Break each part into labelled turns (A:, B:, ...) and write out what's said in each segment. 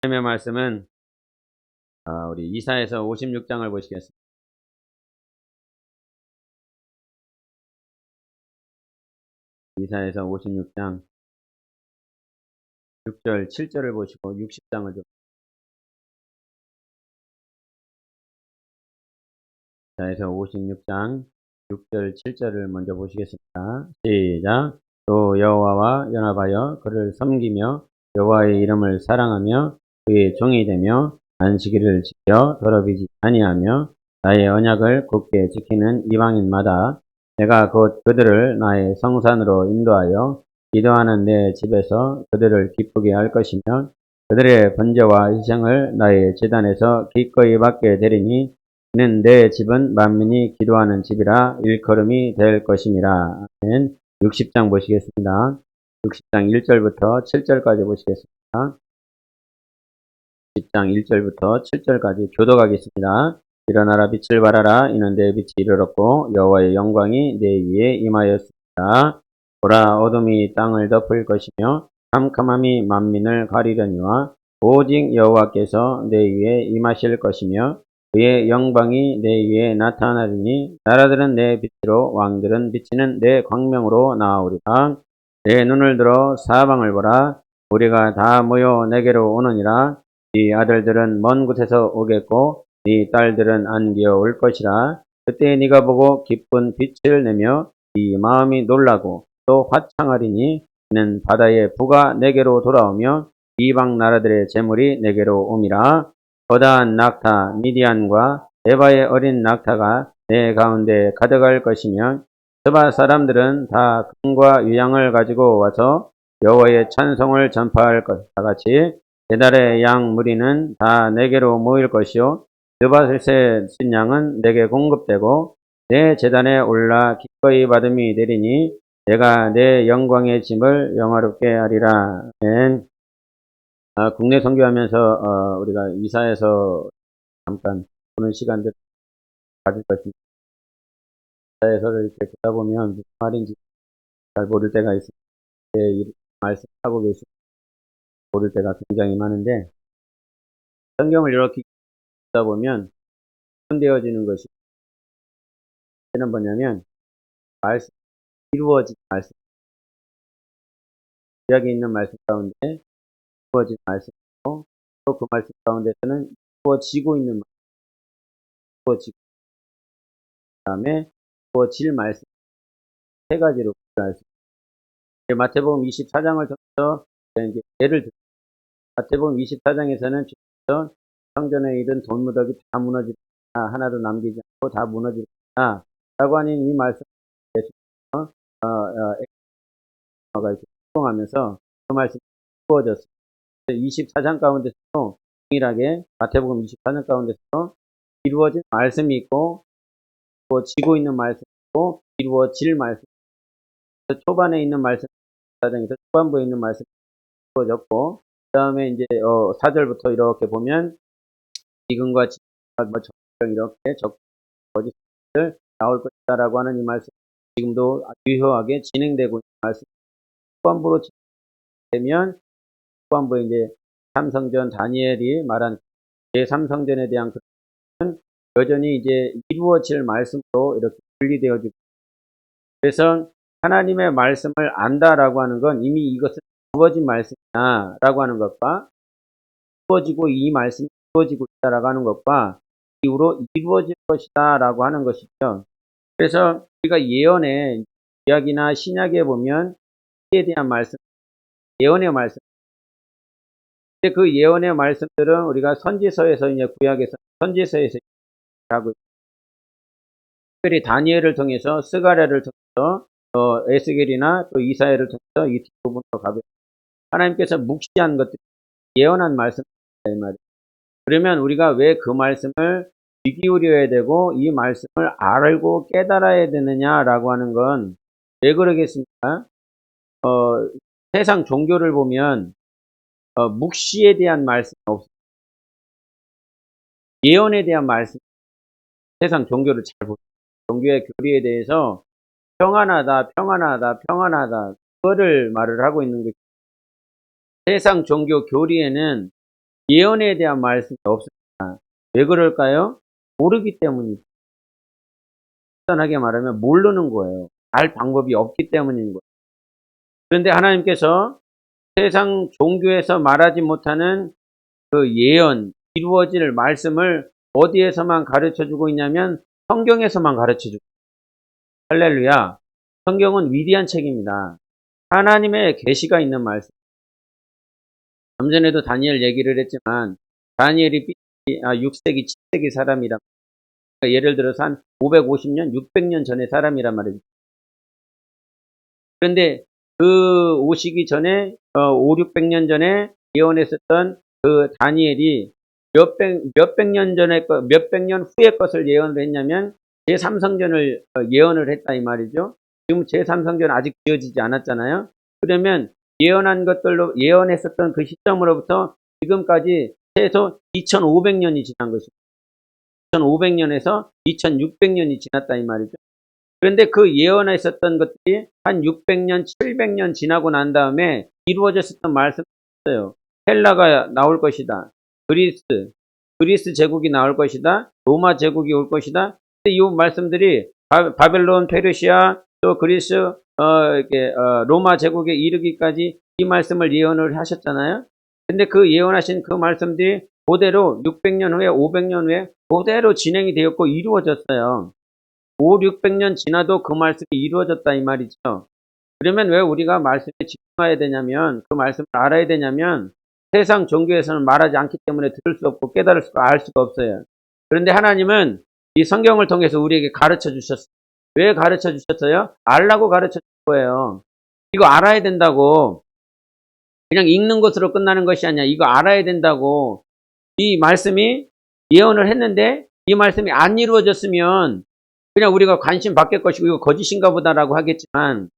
A: 하나님의 말씀은 우리 이사야서 56장을 보시겠습니다. 이사야서 56장 6절 7절을 보시고 60장을 좀 이사야서 56장 6절 7절을 먼저 보시겠습니다. 시작. 또 여호와와 연합하여 그를 섬기며 여호와의 이름을 사랑하며 그의 종이 되며 안식일을 지켜 더럽히지 아니하며 나의 언약을 굳게 지키는 이방인마다 내가 곧 그들을 나의 성산으로 인도하여 기도하는 내 집에서 그들을 기쁘게 할 것이며 그들의 번제와 희생을 나의 제단에서 기꺼이 받게 되리니 이는 내 집은 만민이 기도하는 집이라 일컬음이 될 것임이라. 아멘. 60장 보시겠습니다. 60장 1절부터 7절까지 보시겠습니다. 10장 1절부터 7절까지 교독하겠습니다. 일어나라 빛을 발하라 이는 내 빛이 이르렀고 여호와의 영광이 내 위에 임하였습니다. 보라 어둠이 땅을 덮을 것이며 캄캄함이 만민을 가리려니와 오직 여호와께서 내 위에 임하실 것이며 그의 영광이 내 위에 나타나리니 나라들은 내 빛으로 왕들은 비치는 내 광명으로 나아오리라. 내 눈을 들어 사방을 보라. 우리가 다 모여 내게로 오느니라. 네 아들들은 먼 곳에서 오겠고 네 딸들은 안기어 올 것이라. 그때 네가 보고 기쁜 빛을 내며 네 마음이 놀라고 또 화창하리니 이는 바다의 부가 내게로 돌아오며 이방 나라들의 재물이 내게로 옴이라. 거다한 낙타 미디안과 에바의 어린 낙타가 내 가운데 가득할 것이며 스바 사람들은 다 금과 유향을 가지고 와서 여호와의 찬송을 전파할 것과 같이 배달의 양 무리는 다 내게로 모일 것이요 느바셋의 신양은 내게 공급되고 내 제단에 올라 기꺼이 받음이 되리니 내가 내 영광의 짐을 영화롭게 하리라. 아멘. 국내 선교하면서 우리가 이사야서 잠깐 보는 시간들 가질 것입니다. 이사야서를 이렇게 보다 보면 무슨 말인지 잘 모를 때가 있습니다. 이 말씀하고 계신 모를 때가 굉장히 많은데 성경을 이렇게 보다 보면 되어지는 것이 는 뭐냐면 말씀 이루어진 말씀 구약에 있는 말씀 가운데 이루어진 말씀이고 또 그 말씀 가운데서는 이루어지고 있는 말씀 이루어지고 그다음에 이루어질 말씀 세 가지로 구별할 수 있습니다. 마태복음 24장을 통해서 이제 예를 들어 마태복음 24장에서는 성전에 있던 돌무더기 다 무너지다 하나도 남기지 않고 다 무너지다 라고 하는 이 말씀을 이렇게 수긍하면서 그 말씀이 이루어졌습니다. 24장 가운데서도 동일하게 마태복음 24장 가운데서도 이루어진 말씀이 있고 이루어지고 있는 말씀이 있고 이루어질 말씀이 있고 초반에 있는 말씀 4장에서 초반부에 있는 말씀이 이루어졌고 그 다음에 이제 4절부터 이렇게 보면 지금과 지금과 이렇게 거짓을 나올 것이다라고 하는 이 말씀 지금도 유효하게 진행되고 있는 말씀 후반부로 진행되면 후반부에 이제 삼성전 다니엘이 말한 제3성전에 대한 그런 여전히 이제 이루어질 말씀으로 이렇게 분리되어지고 그래서 하나님의 말씀을 안다라고 하는 건 이미 이것은 이루어진 말씀이다라고 하는 것과 이루어지고 이 말씀이 이루어지고 있다라고 하는 것과 이후로 이루어질 것이다라고 하는 것이죠. 그래서 우리가 예언의 구약이나 신약에 보면 이에 대한 말씀, 예언의 말씀. 근데 그 예언의 말씀들은 우리가 선지서에서 이제 구약에서 선지서에서 하고 특별히 다니엘을 통해서 스가랴를 통해서 에스겔이나 또 이사야를 통해서 이 뒷부분으로 가고 하나님께서 묵시한 것들 예언한 말씀이다 이 말이에요. 그러면 우리가 왜 그 말씀을 귀 기울여야 되고 이 말씀을 알고 깨달아야 되느냐라고 하는 건 왜 그러겠습니까? 세상 종교를 보면 묵시에 대한 말씀이 없어요. 예언에 대한 말씀 세상 종교를 잘 보세요. 종교의 교리에 대해서 평안하다, 평안하다, 평안하다 그거를 말을 하고 있는 것이죠. 세상 종교 교리에는 예언에 대한 말씀이 없습니다. 왜 그럴까요? 모르기 때문이죠. 간단하게 말하면 모르는 거예요. 알 방법이 없기 때문인 거예요. 그런데 하나님께서 세상 종교에서 말하지 못하는 그 예언, 이루어질 말씀을 어디에서만 가르쳐주고 있냐면 성경에서만 가르쳐주고 있어요. 할렐루야. 성경은 위대한 책입니다. 하나님의 계시가 있는 말씀. 좀 전에도 다니엘 얘기를 했지만 다니엘이 6세기, 7세기 사람이란 그러니까 예를 들어서 한 550년, 600년 전의 사람이란 말이죠. 그런데 그 오시기 전에 5, 600년 전에 예언했었던 그 다니엘이 몇백 년 전에 몇백 년 후의 것을 예언을 했냐면 제3성전을 예언을 했다 이 말이죠. 지금 제3성전 아직 지어지지 않았잖아요. 그러면 예언한 것들로 예언했었던 그 시점으로부터 지금까지 최소 2500년이 지난 것입니다. 2500년에서 2600년이 지났다 이 말이죠. 그런데 그 예언했었던 것들이 한 600년, 700년 지나고 난 다음에 이루어졌었던 말씀이 있어요. 헬라가 나올 것이다. 그리스 제국이 나올 것이다. 로마 제국이 올 것이다. 근데 이 말씀들이 바벨론, 페르시아, 또 그리스, 로마 제국에 이르기까지 이 말씀을 예언을 하셨잖아요. 근데 그 예언하신 그 말씀들이 그대로 600년 후에, 500년 후에 그대로 진행이 되었고 이루어졌어요. 5, 600년 지나도 그 말씀이 이루어졌다 이 말이죠. 그러면 왜 우리가 말씀에 집중해야 되냐면 그 말씀을 알아야 되냐면 세상 종교에서는 말하지 않기 때문에 들을 수 없고 깨달을 수가 알 수가 없어요. 그런데 하나님은 이 성경을 통해서 우리에게 가르쳐 주셨어요. 왜 가르쳐 주셨어요? 알라고 가르쳐 준 거예요. 이거 알아야 된다고. 그냥 읽는 것으로 끝나는 것이 아니야. 이거 알아야 된다고. 이 말씀이 예언을 했는데 이 말씀이 안 이루어졌으면 그냥 우리가 관심 받을 것이고 이거 거짓인가 보다라고 하겠지만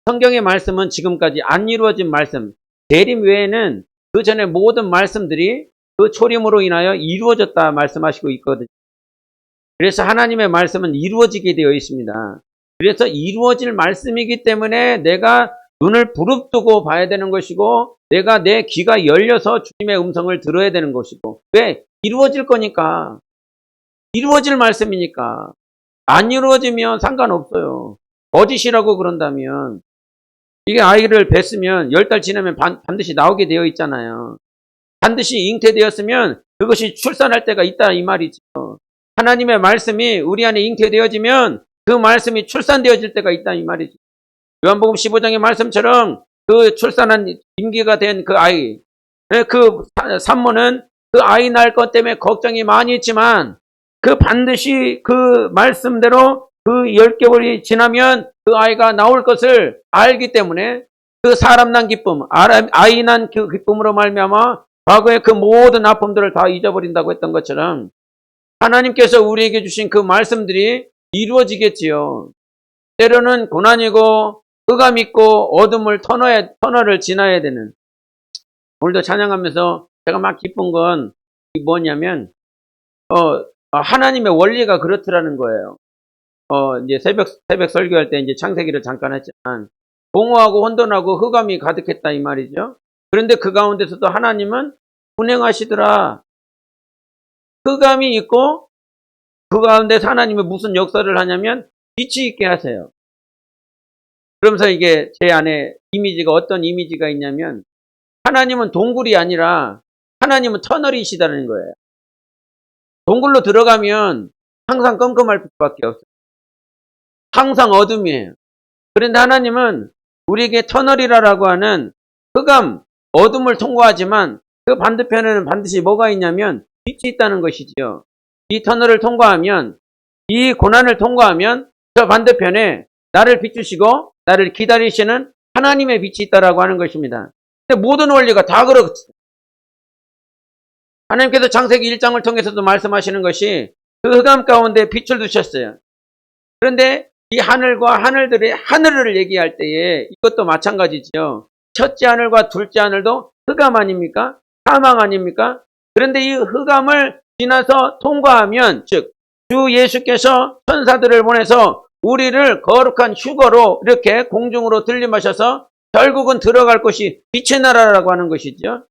A: 성경의 말씀은 지금까지 안 이루어진 말씀, 재림 외에는 그 전에 모든 말씀들이 그 초림으로 인하여 이루어졌다 말씀하시고 있거든요. 그래서 하나님의 말씀은 이루어지게 되어 있습니다. 그래서 이루어질 말씀이기 때문에 내가 눈을 부릅뜨고 봐야 되는 것이고 내가 내 귀가 열려서 주님의 음성을 들어야 되는 것이고 왜? 이루어질 거니까. 이루어질 말씀이니까. 안 이루어지면 상관없어요. 거짓이라고 그런다면 이게 아이를 뱄으면 10달 지나면 반드시 나오게 되어 있잖아요. 반드시 잉태되었으면 그것이 출산할 때가 있다 이 말이죠. 하나님의 말씀이 우리 안에 잉태되어지면 그 말씀이 출산되어질 때가 있다 이 말이죠. 요한복음 15장의 말씀처럼 그 출산한 임기가 된 그 아이, 그 산모는 그 아이 낳을 것 때문에 걱정이 많이 있지만 그 반드시 그 말씀대로 그 10개월이 지나면 그 아이가 나올 것을 알기 때문에 그 사람 난 기쁨, 아이 난 그 기쁨으로 말미암아 과거의 그 모든 아픔들을 다 잊어버린다고 했던 것처럼 하나님께서 우리에게 주신 그 말씀들이 이루어지겠지요. 때로는 고난이고 흑암 있고 어둠을 터널을 지나야 되는 오늘도 찬양하면서 제가 막 기쁜 건 뭐냐면 하나님의 원리가 그렇더라는 거예요. 이제 새벽 설교할 때 이제 창세기를 잠깐 했지만, 공허하고 혼돈하고 흑암이 가득했다 이 말이죠. 그런데 그 가운데서도 하나님은 운행하시더라. 흑암이 있고, 그 가운데서 하나님이 무슨 역사를 하냐면, 빛이 있게 하세요. 그러면서 이게 제 안에 이미지가 어떤 이미지가 있냐면, 하나님은 동굴이 아니라, 하나님은 터널이시다는 거예요. 동굴로 들어가면 항상 껌껌할 수밖에 없어요. 항상 어둠이에요. 그런데 하나님은 우리에게 터널이라고 하는 흑암, 어둠을 통과하지만 그 반대편에는 반드시 뭐가 있냐면 빛이 있다는 것이지요. 이 터널을 통과하면, 이 고난을 통과하면 저 반대편에 나를 비추시고 나를 기다리시는 하나님의 빛이 있다라고 하는 것입니다. 근데 모든 원리가 다 그렇습니다. 하나님께서 창세기 1장을 통해서도 말씀하시는 것이 그 흑암 가운데 빛을 두셨어요. 그런데 이 하늘과 하늘들의 하늘을 얘기할 때에 이것도 마찬가지죠. 첫째 하늘과 둘째 하늘도 흑암 아닙니까? 사망 아닙니까? 그런데 이 흑암을 지나서 통과하면, 즉 주 예수께서 천사들을 보내서 우리를 거룩한 휴거로 이렇게 공중으로 들림하셔서 결국은 들어갈 곳이 빛의 나라라고 하는 것이죠.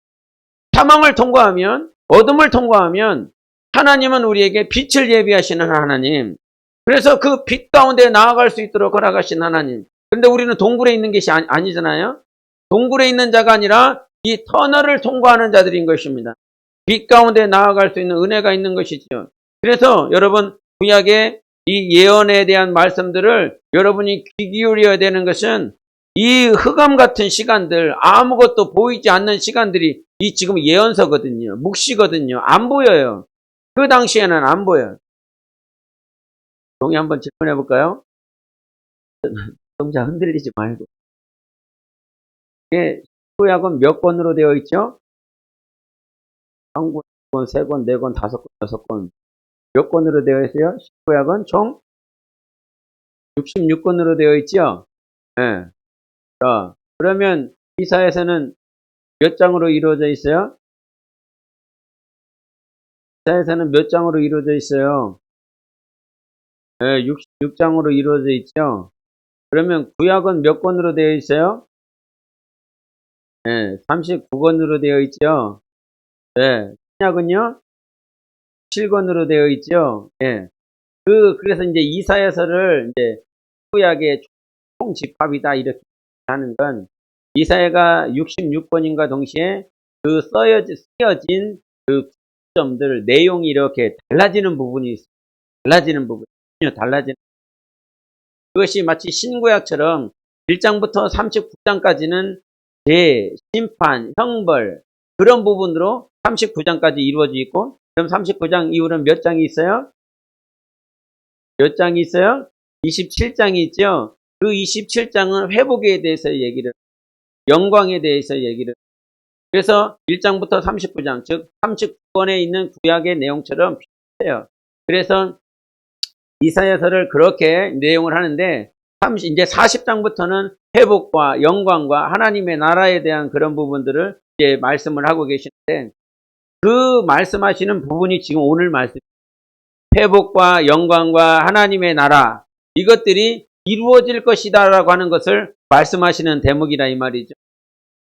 A: 사망을 통과하면 어둠을 통과하면 하나님은 우리에게 빛을 예비하시는 하나님. 그래서 그 빛 가운데 나아갈 수 있도록 허락하신 하나님. 그런데 우리는 동굴에 있는 것이 아니잖아요. 동굴에 있는 자가 아니라 이 터널을 통과하는 자들인 것입니다. 빛 가운데 나아갈 수 있는 은혜가 있는 것이죠. 그래서 여러분 구약의 이 예언에 대한 말씀들을 여러분이 귀 기울여야 되는 것은 이 흑암 같은 시간들, 아무것도 보이지 않는 시간들이 이 지금 예언서거든요. 묵시거든요. 안 보여요. 그 당시에는 안 보여요. 동의 한번 질문해 볼까요? 동자 흔들리지 말고. 이게 구약은 몇 권으로 되어 있죠? 한 권, 두 권, 세 권, 네 권, 다섯 권, 여섯 권. 몇 권으로 되어 있어요? 구약은 총 66권으로 되어 있죠? 네. 자, 그러면 이사야서는 몇 장으로 이루어져 있어요? 이사야서는 몇 장으로 이루어져 있어요? 네, 66장으로 이루어져 있죠? 그러면 구약은 몇 권으로 되어 있어요? 네, 39권으로 되어 있죠? 네, 신약은요? 7권으로 되어 있죠? 네. 그래서 이제 이사야서를 이제 구약의 총집합이다 이렇게 하는 건 이사야가 66권인가 동시에 그 쓰여진 그 점들 내용이 이렇게 달라지는 부분이 있어요. 달라지는 부분, 달라지는 그것이 마치 신구약처럼 1장부터 39장까지는 제, 심판, 형벌 그런 부분으로 39장까지 이루어져 있고 그럼 39장 이후는 몇 장이 있어요? 몇 장이 있어요? 27장이 있죠? 그 27장은 회복에 대해서 얘기를 영광에 대해서 얘기를 그래서 1장부터 39장 즉 39권에 있는 구약의 내용처럼 비슷해요. 그래서 이사야서를 그렇게 내용을 하는데 이제 40장부터는 회복과 영광과 하나님의 나라에 대한 그런 부분들을 이제 말씀을 하고 계시는데 그 말씀하시는 부분이 지금 오늘 말씀 회복과 영광과 하나님의 나라 이것들이 이루어질 것이다라고 하는 것을 말씀하시는 대목이다 이 말이죠.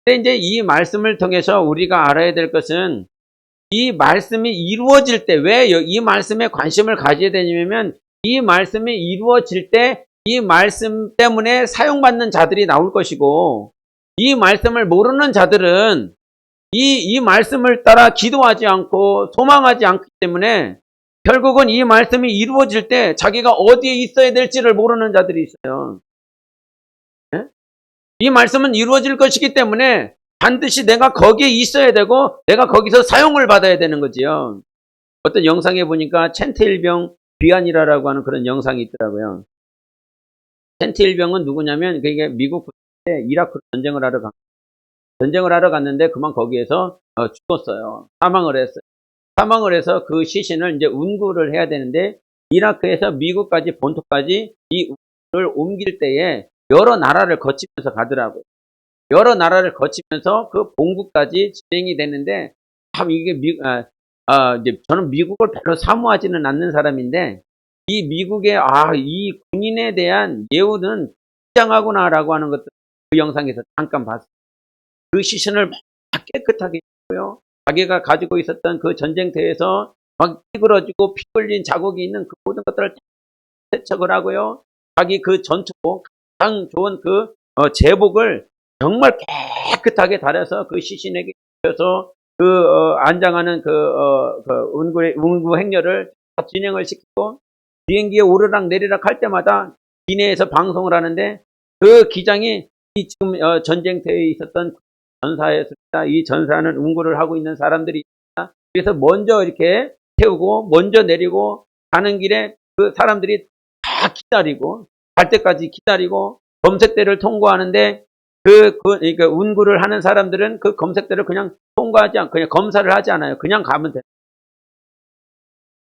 A: 근데 이제 이 말씀을 통해서 우리가 알아야 될 것은 이 말씀이 이루어질 때 왜 이 말씀에 관심을 가져야 되냐면 이 말씀이 이루어질 때 이 말씀 때문에 사용받는 자들이 나올 것이고 이 말씀을 모르는 자들은 이 말씀을 따라 기도하지 않고 소망하지 않기 때문에 결국은 이 말씀이 이루어질 때 자기가 어디에 있어야 될지를 모르는 자들이 있어요. 네? 이 말씀은 이루어질 것이기 때문에 반드시 내가 거기에 있어야 되고 내가 거기서 사용을 받아야 되는 거지요. 어떤 영상에 보니까 첸트일병 비아니라라고 하는 그런 영상이 있더라고요. 첸트일병은 누구냐면 그게 미국 때 이라크 전쟁을 하러 갔는데 그만 거기에서 죽었어요. 사망을 해서 그 시신을 이제 운구를 해야 되는데 이라크에서 미국까지 본토까지 이 운구를 옮길 때에 여러 나라를 거치면서 가더라고요. 여러 나라를 거치면서 그 본국까지 진행이 되는데 참 이게 이제 저는 미국을 별로 사모하지는 않는 사람인데 이 미국의 이 군인에 대한 예우는 굉장하구나라고 하는 것들 그 영상에서 잠깐 봤어요. 그 시신을 막 깨끗하게 했고요. 자기가 가지고 있었던 그 전쟁터에서 막 찌그러지고 피 흘린 자국이 있는 그 모든 것들을 세척을 하고요. 자기 그 전투복 가장 좋은 그 제복을 정말 깨끗하게 달아서 그 시신에게 입혀서 안장하는 운구 행렬을 진행을 시키고 비행기에 오르락 내리락 할 때마다 기내에서 방송을 하는데 그 기장이 이 지금 전쟁터에 있었던 전사였습니다. 이 전사는 운구를 하고 있는 사람들이 있다. 그래서 먼저 이렇게 태우고 먼저 내리고 가는 길에 그 사람들이 다 기다리고 갈 때까지 기다리고 검색대를 통과하는데 그러니까 운구를 하는 사람들은 그 검색대를 그냥 통과하지 않고 그냥 검사를 하지 않아요. 그냥 가면 돼.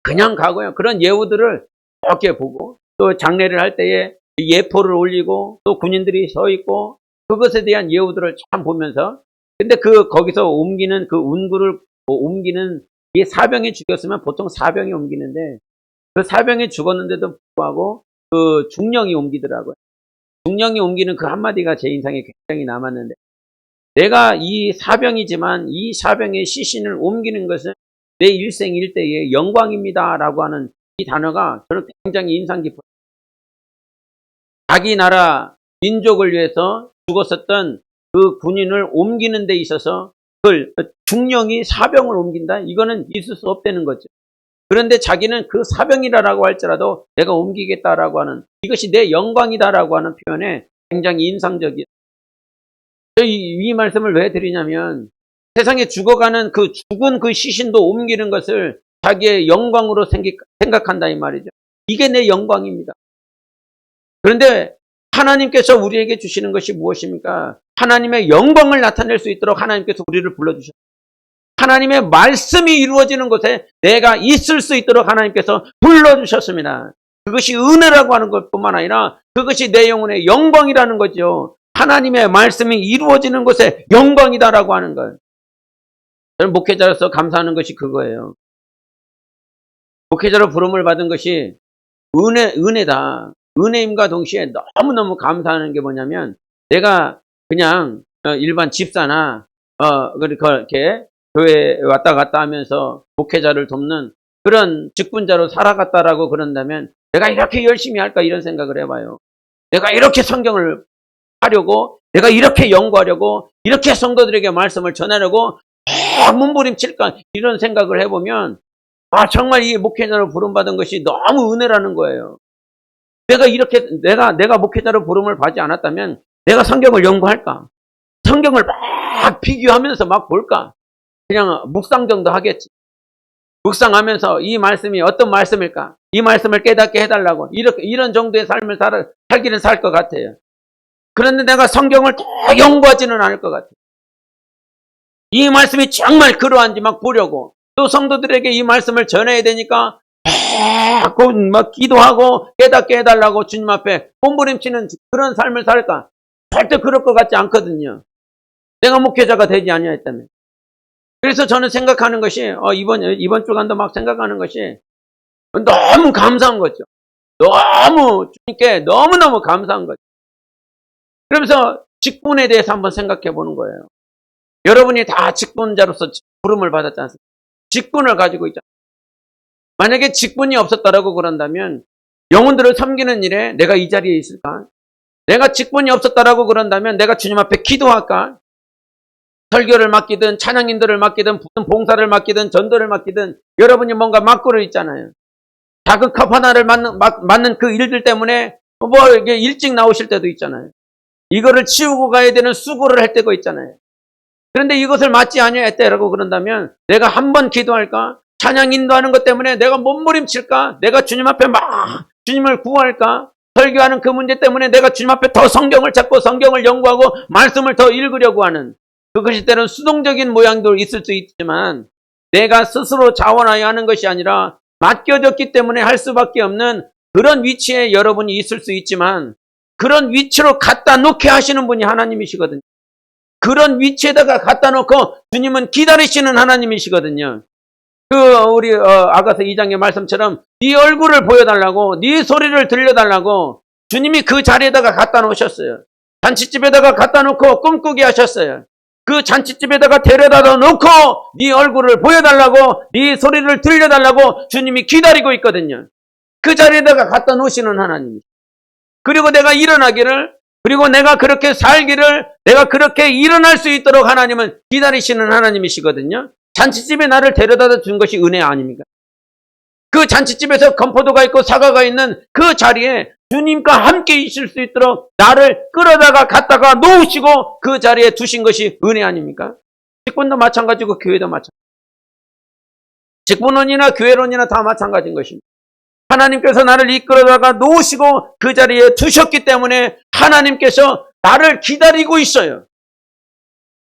A: 그냥 가고요. 그런 예우들을 이렇게 보고 또 장례를 할 때에 예포를 올리고 또 군인들이 서 있고 그것에 대한 예우들을 참 보면서 근데 거기서 옮기는 그 운구를 옮기는 이 사병이 죽였으면 보통 사병이 옮기는데 그 사병이 죽었는데도 불구하고 그 중령이 옮기더라고요. 중령이 옮기는 그 한마디가 제 인상에 굉장히 남았는데 내가 이 사병이지만 이 사병의 시신을 옮기는 것은 내 일생 일대의 영광입니다 라고 하는 이 단어가 저는 굉장히 인상 깊어요. 자기 나라 민족을 위해서 죽었었던 그 군인을 옮기는 데 있어서 그걸 중령이 사병을 옮긴다? 이거는 있을 수 없다는 거죠. 그런데 자기는 그 사병이라고 할지라도 내가 옮기겠다라고 하는, 이것이 내 영광이다라고 하는 표현에 굉장히 인상적이에요. 이 말씀을 왜 드리냐면, 세상에 죽어가는 그 죽은 그 시신도 옮기는 것을 자기의 영광으로 생각한다 이 말이죠. 이게 내 영광입니다. 그런데 하나님께서 우리에게 주시는 것이 무엇입니까? 하나님의 영광을 나타낼 수 있도록 하나님께서 우리를 불러주셨습니다. 하나님의 말씀이 이루어지는 곳에 내가 있을 수 있도록 하나님께서 불러주셨습니다. 그것이 은혜라고 하는 것뿐만 아니라 그것이 내 영혼의 영광이라는 거죠. 하나님의 말씀이 이루어지는 곳에 영광이다라고 하는 것. 저는 목회자로서 감사하는 것이 그거예요. 목회자로 부름을 받은 것이 은혜다. 은혜임과 동시에 너무너무 감사하는 게 뭐냐면, 내가 그냥 일반 집사나 그렇게 교회에 왔다 갔다 하면서 목회자를 돕는 그런 직분자로 살아갔다라고 그런다면 내가 이렇게 열심히 할까 이런 생각을 해봐요. 내가 이렇게 성경을 하려고, 내가 이렇게 연구하려고, 이렇게 성도들에게 말씀을 전하려고 몸부림칠까 이런 생각을 해보면, 정말 이 목회자로 부름받은 것이 너무 은혜라는 거예요. 내가 목회자로 부름을 받지 않았다면 내가 성경을 연구할까? 성경을 막 비교하면서 막 볼까? 그냥 묵상 정도 하겠지. 묵상하면서 이 말씀이 어떤 말씀일까? 이 말씀을 깨닫게 해달라고. 이런 정도의 삶을 살기는 살 것 같아요. 그런데 내가 성경을 더 연구하지는 않을 것 같아요. 이 말씀이 정말 그러한지 막 보려고. 또 성도들에게 이 말씀을 전해야 되니까 막 기도하고 깨닫게 해달라고 주님 앞에 몸부림치는 그런 삶을 살까? 절대 그럴 것 같지 않거든요. 내가 목회자가 되지 아니하였다면. 그래서 저는 생각하는 것이 이번 주간도 막 생각하는 것이 너무 감사한 거죠. 너무 주님께 너무너무 감사한 거죠. 그러면서 직분에 대해서 한번 생각해 보는 거예요. 여러분이 다 직분자로서 부름을 받았지 않습니까? 직분을 가지고 있잖아요. 만약에 직분이 없었다라고 그런다면 영혼들을 섬기는 일에 내가 이 자리에 있을까? 내가 직분이 없었다라고 그런다면 내가 주님 앞에 기도할까? 설교를 맡기든 찬양인들을 맡기든 무슨 봉사를 맡기든 전도를 맡기든 여러분이 뭔가 맡고를 있잖아요. 작은 컵 하나를 맡는 그 일들 때문에 이게 일찍 나오실 때도 있잖아요. 이거를 치우고 가야 되는 수고를 할 때가 있잖아요. 그런데 이것을 맡지 아니했다라고 그런다면 내가 한 번 기도할까? 찬양 인도하는 것 때문에 내가 몸부림칠까? 내가 주님 앞에 막 주님을 구할까? 설교하는 그 문제 때문에 내가 주님 앞에 더 성경을 찾고 성경을 연구하고 말씀을 더 읽으려고 하는, 그것이 때로는 수동적인 모양도 있을 수 있지만 내가 스스로 자원하여 하는 것이 아니라 맡겨졌기 때문에 할 수밖에 없는 그런 위치에 여러분이 있을 수 있지만, 그런 위치로 갖다 놓게 하시는 분이 하나님이시거든요. 그런 위치에다가 갖다 놓고 주님은 기다리시는 하나님이시거든요. 우리 아가서 2장의 말씀처럼 네 얼굴을 보여달라고, 네 소리를 들려달라고 주님이 그 자리에다가 갖다 놓으셨어요. 잔치집에다가 갖다 놓고 꿈꾸게 하셨어요. 그 잔치집에다가 데려다 놓고 네 얼굴을 보여달라고, 네 소리를 들려달라고 주님이 기다리고 있거든요. 그 자리에다가 갖다 놓으시는 하나님. 그리고 내가 일어나기를, 그리고 내가 그렇게 살기를, 내가 그렇게 일어날 수 있도록 하나님은 기다리시는 하나님이시거든요. 잔치집에 나를 데려다 준 것이 은혜 아닙니까? 그 잔치집에서 건포도가 있고 사과가 있는 그 자리에 주님과 함께 있을 수 있도록 나를 끌어다가 갖다가 놓으시고 그 자리에 두신 것이 은혜 아닙니까? 직분도 마찬가지고 교회도 마찬가지고, 직분론이나 교회론이나 다 마찬가지인 것입니다. 하나님께서 나를 이끌어다가 놓으시고 그 자리에 두셨기 때문에 하나님께서 나를 기다리고 있어요.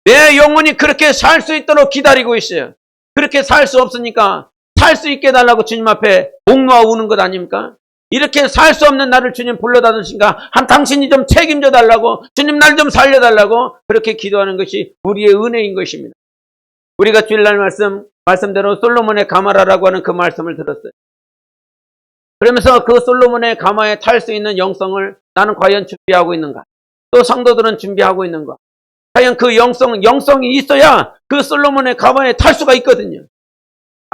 A: 내 영혼이 그렇게 살 수 있도록 기다리고 있어요. 그렇게 살 수 없으니까 살 수 있게 해달라고 주님 앞에 목놓아 우는 것 아닙니까? 이렇게 살 수 없는 나를 주님 불러다 주신가? 당신이 좀 책임져 달라고, 주님 날 좀 살려달라고 그렇게 기도하는 것이 우리의 은혜인 것입니다. 우리가 주일날 말씀대로 솔로몬의 가마라라고 하는 그 말씀을 들었어요. 그러면서 그 솔로몬의 가마에 탈 수 있는 영성을 나는 과연 준비하고 있는가? 또 성도들은 준비하고 있는가? 과연 그 영성이 있어야 그 솔로몬의 가마에 탈 수가 있거든요.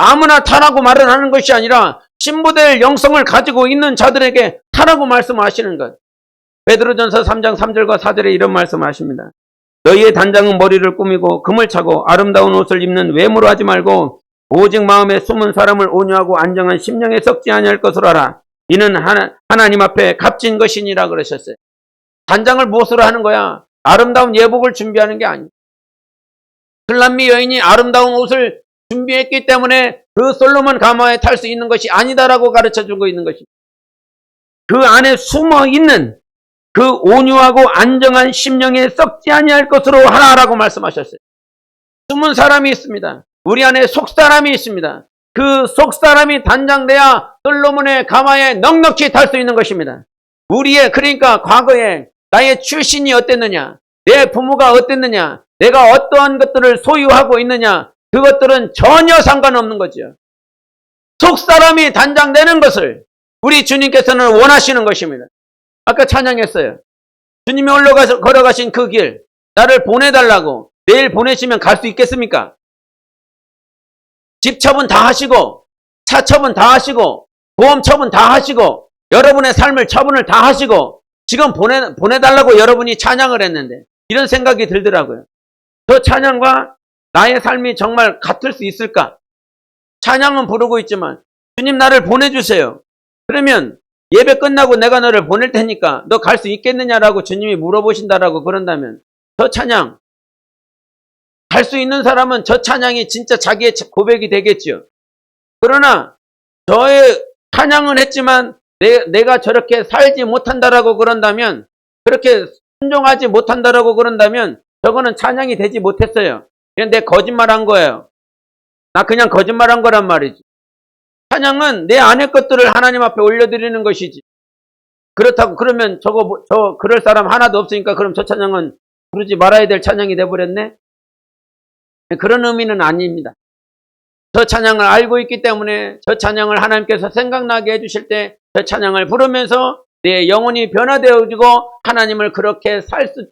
A: 아무나 타라고 말을 하는 것이 아니라 신부될 영성을 가지고 있는 자들에게 타라고 말씀하시는 것. 베드로전서 3장 3절과 4절에 이런 말씀을 하십니다. 너희의 단장은 머리를 꾸미고 금을 차고 아름다운 옷을 입는 외모로 하지 말고 오직 마음에 숨은 사람을 온유하고 안정한 심령에 썩지 아니할 것으로 하라. 이는 하나님 앞에 값진 것이니라 그러셨어요. 단장을 무엇으로 하는 거야? 아름다운 예복을 준비하는 게 아니에요. 술람미 여인이 아름다운 옷을 준비했기 때문에 그 솔로몬 가마에 탈 수 있는 것이 아니다라고 가르쳐주고 있는 것입니다. 그 안에 숨어 있는 그 온유하고 안정한 심령에 썩지 아니할 것으로 하라라고 말씀하셨어요. 숨은 사람이 있습니다. 우리 안에 속사람이 있습니다. 그 속사람이 단장돼야 솔로몬의 가마에 넉넉히 탈 수 있는 것입니다. 그러니까 과거에 나의 출신이 어땠느냐, 내 부모가 어땠느냐, 내가 어떠한 것들을 소유하고 있느냐, 그것들은 전혀 상관없는 거죠. 속사람이 단장되는 것을 우리 주님께서는 원하시는 것입니다. 아까 찬양했어요. 주님이 걸어가신 그 길, 나를 보내달라고 내일 보내시면 갈 수 있겠습니까? 집 처분 다 하시고, 차 처분 다 하시고, 보험 처분 다 하시고, 여러분의 삶을 처분을 다 하시고, 지금 보내달라고 여러분이 찬양을 했는데, 이런 생각이 들더라고요. 저 찬양과 나의 삶이 정말 같을 수 있을까? 찬양은 부르고 있지만, 주님 나를 보내주세요. 그러면 예배 끝나고 내가 너를 보낼 테니까 너 갈 수 있겠느냐라고 주님이 물어보신다라고 그런다면 저 찬양, 갈 수 있는 사람은 저 찬양이 진짜 자기의 고백이 되겠죠. 그러나 저의 찬양은 했지만 내가 저렇게 살지 못한다라고 그런다면, 그렇게 순종하지 못한다라고 그런다면 저거는 찬양이 되지 못했어요. 그냥 내 거짓말한 거예요. 나 그냥 거짓말한 거란 말이지. 찬양은 내 안의 것들을 하나님 앞에 올려드리는 것이지. 그렇다고 그러면 그럴 사람 하나도 없으니까 그럼 저 찬양은 부르지 말아야 될 찬양이 돼버렸네? 그런 의미는 아닙니다. 저 찬양을 알고 있기 때문에 저 찬양을 하나님께서 생각나게 해주실 때 저 찬양을 부르면서 내 영혼이 변화되어지고 하나님을 그렇게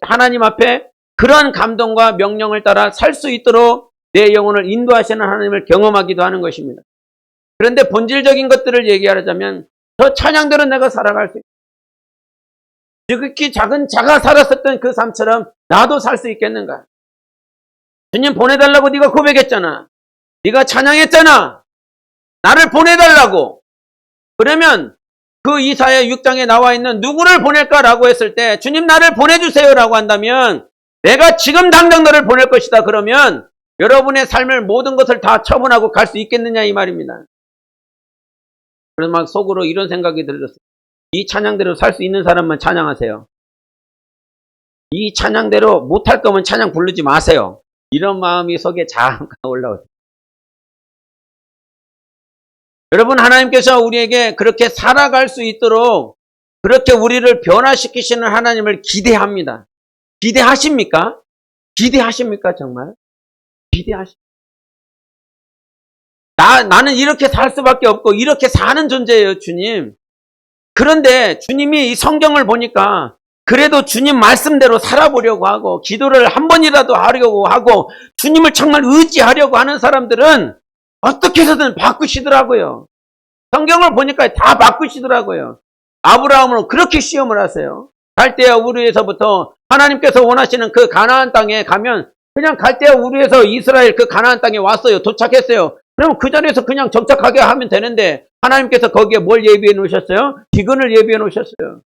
A: 하나님 앞에 그런 감동과 명령을 따라 살 수 있도록 내 영혼을 인도하시는 하나님을 경험하기도 하는 것입니다. 그런데 본질적인 것들을 얘기하자면 저 찬양대로 내가 살아갈 수 있다. 지극히 작은 자가 살았었던 그 삶처럼 나도 살 수 있겠는가? 주님 보내달라고 네가 고백했잖아. 네가 찬양했잖아. 나를 보내달라고. 그러면 그 이사야 6장에 나와 있는 누구를 보낼까라고 했을 때 주님 나를 보내주세요라고 한다면 내가 지금 당장 너를 보낼 것이다. 그러면 여러분의 삶을 모든 것을 다 처분하고 갈 수 있겠느냐 이 말입니다. 그래서 막 속으로 이런 생각이 들었어요. 이 찬양대로 살 수 있는 사람만 찬양하세요. 이 찬양대로 못할 거면 찬양 부르지 마세요. 이런 마음이 속에 잠깐 올라오죠. 여러분, 하나님께서 우리에게 그렇게 살아갈 수 있도록 그렇게 우리를 변화시키시는 하나님을 기대합니다. 기대하십니까? 기대하십니까 정말? 기대하십니까? 나는 이렇게 살 수밖에 없고 이렇게 사는 존재예요, 주님. 그런데 주님이 이 성경을 보니까 그래도 주님 말씀대로 살아보려고 하고 기도를 한 번이라도 하려고 하고 주님을 정말 의지하려고 하는 사람들은 어떻게 해서든 바꾸시더라고요. 성경을 보니까 다 바꾸시더라고요. 아브라함으로 그렇게 시험을 하세요. 갈대아 우르에서부터 하나님께서 원하시는 그 가나안 땅에 가면 그냥 갈대아 우르에서 이스라엘 그 가나안 땅에 왔어요. 도착했어요. 그럼 그 자리에서 그냥 정착하게 하면 되는데 하나님께서 거기에 뭘 예비해 놓으셨어요? 기근을 예비해 놓으셨어요.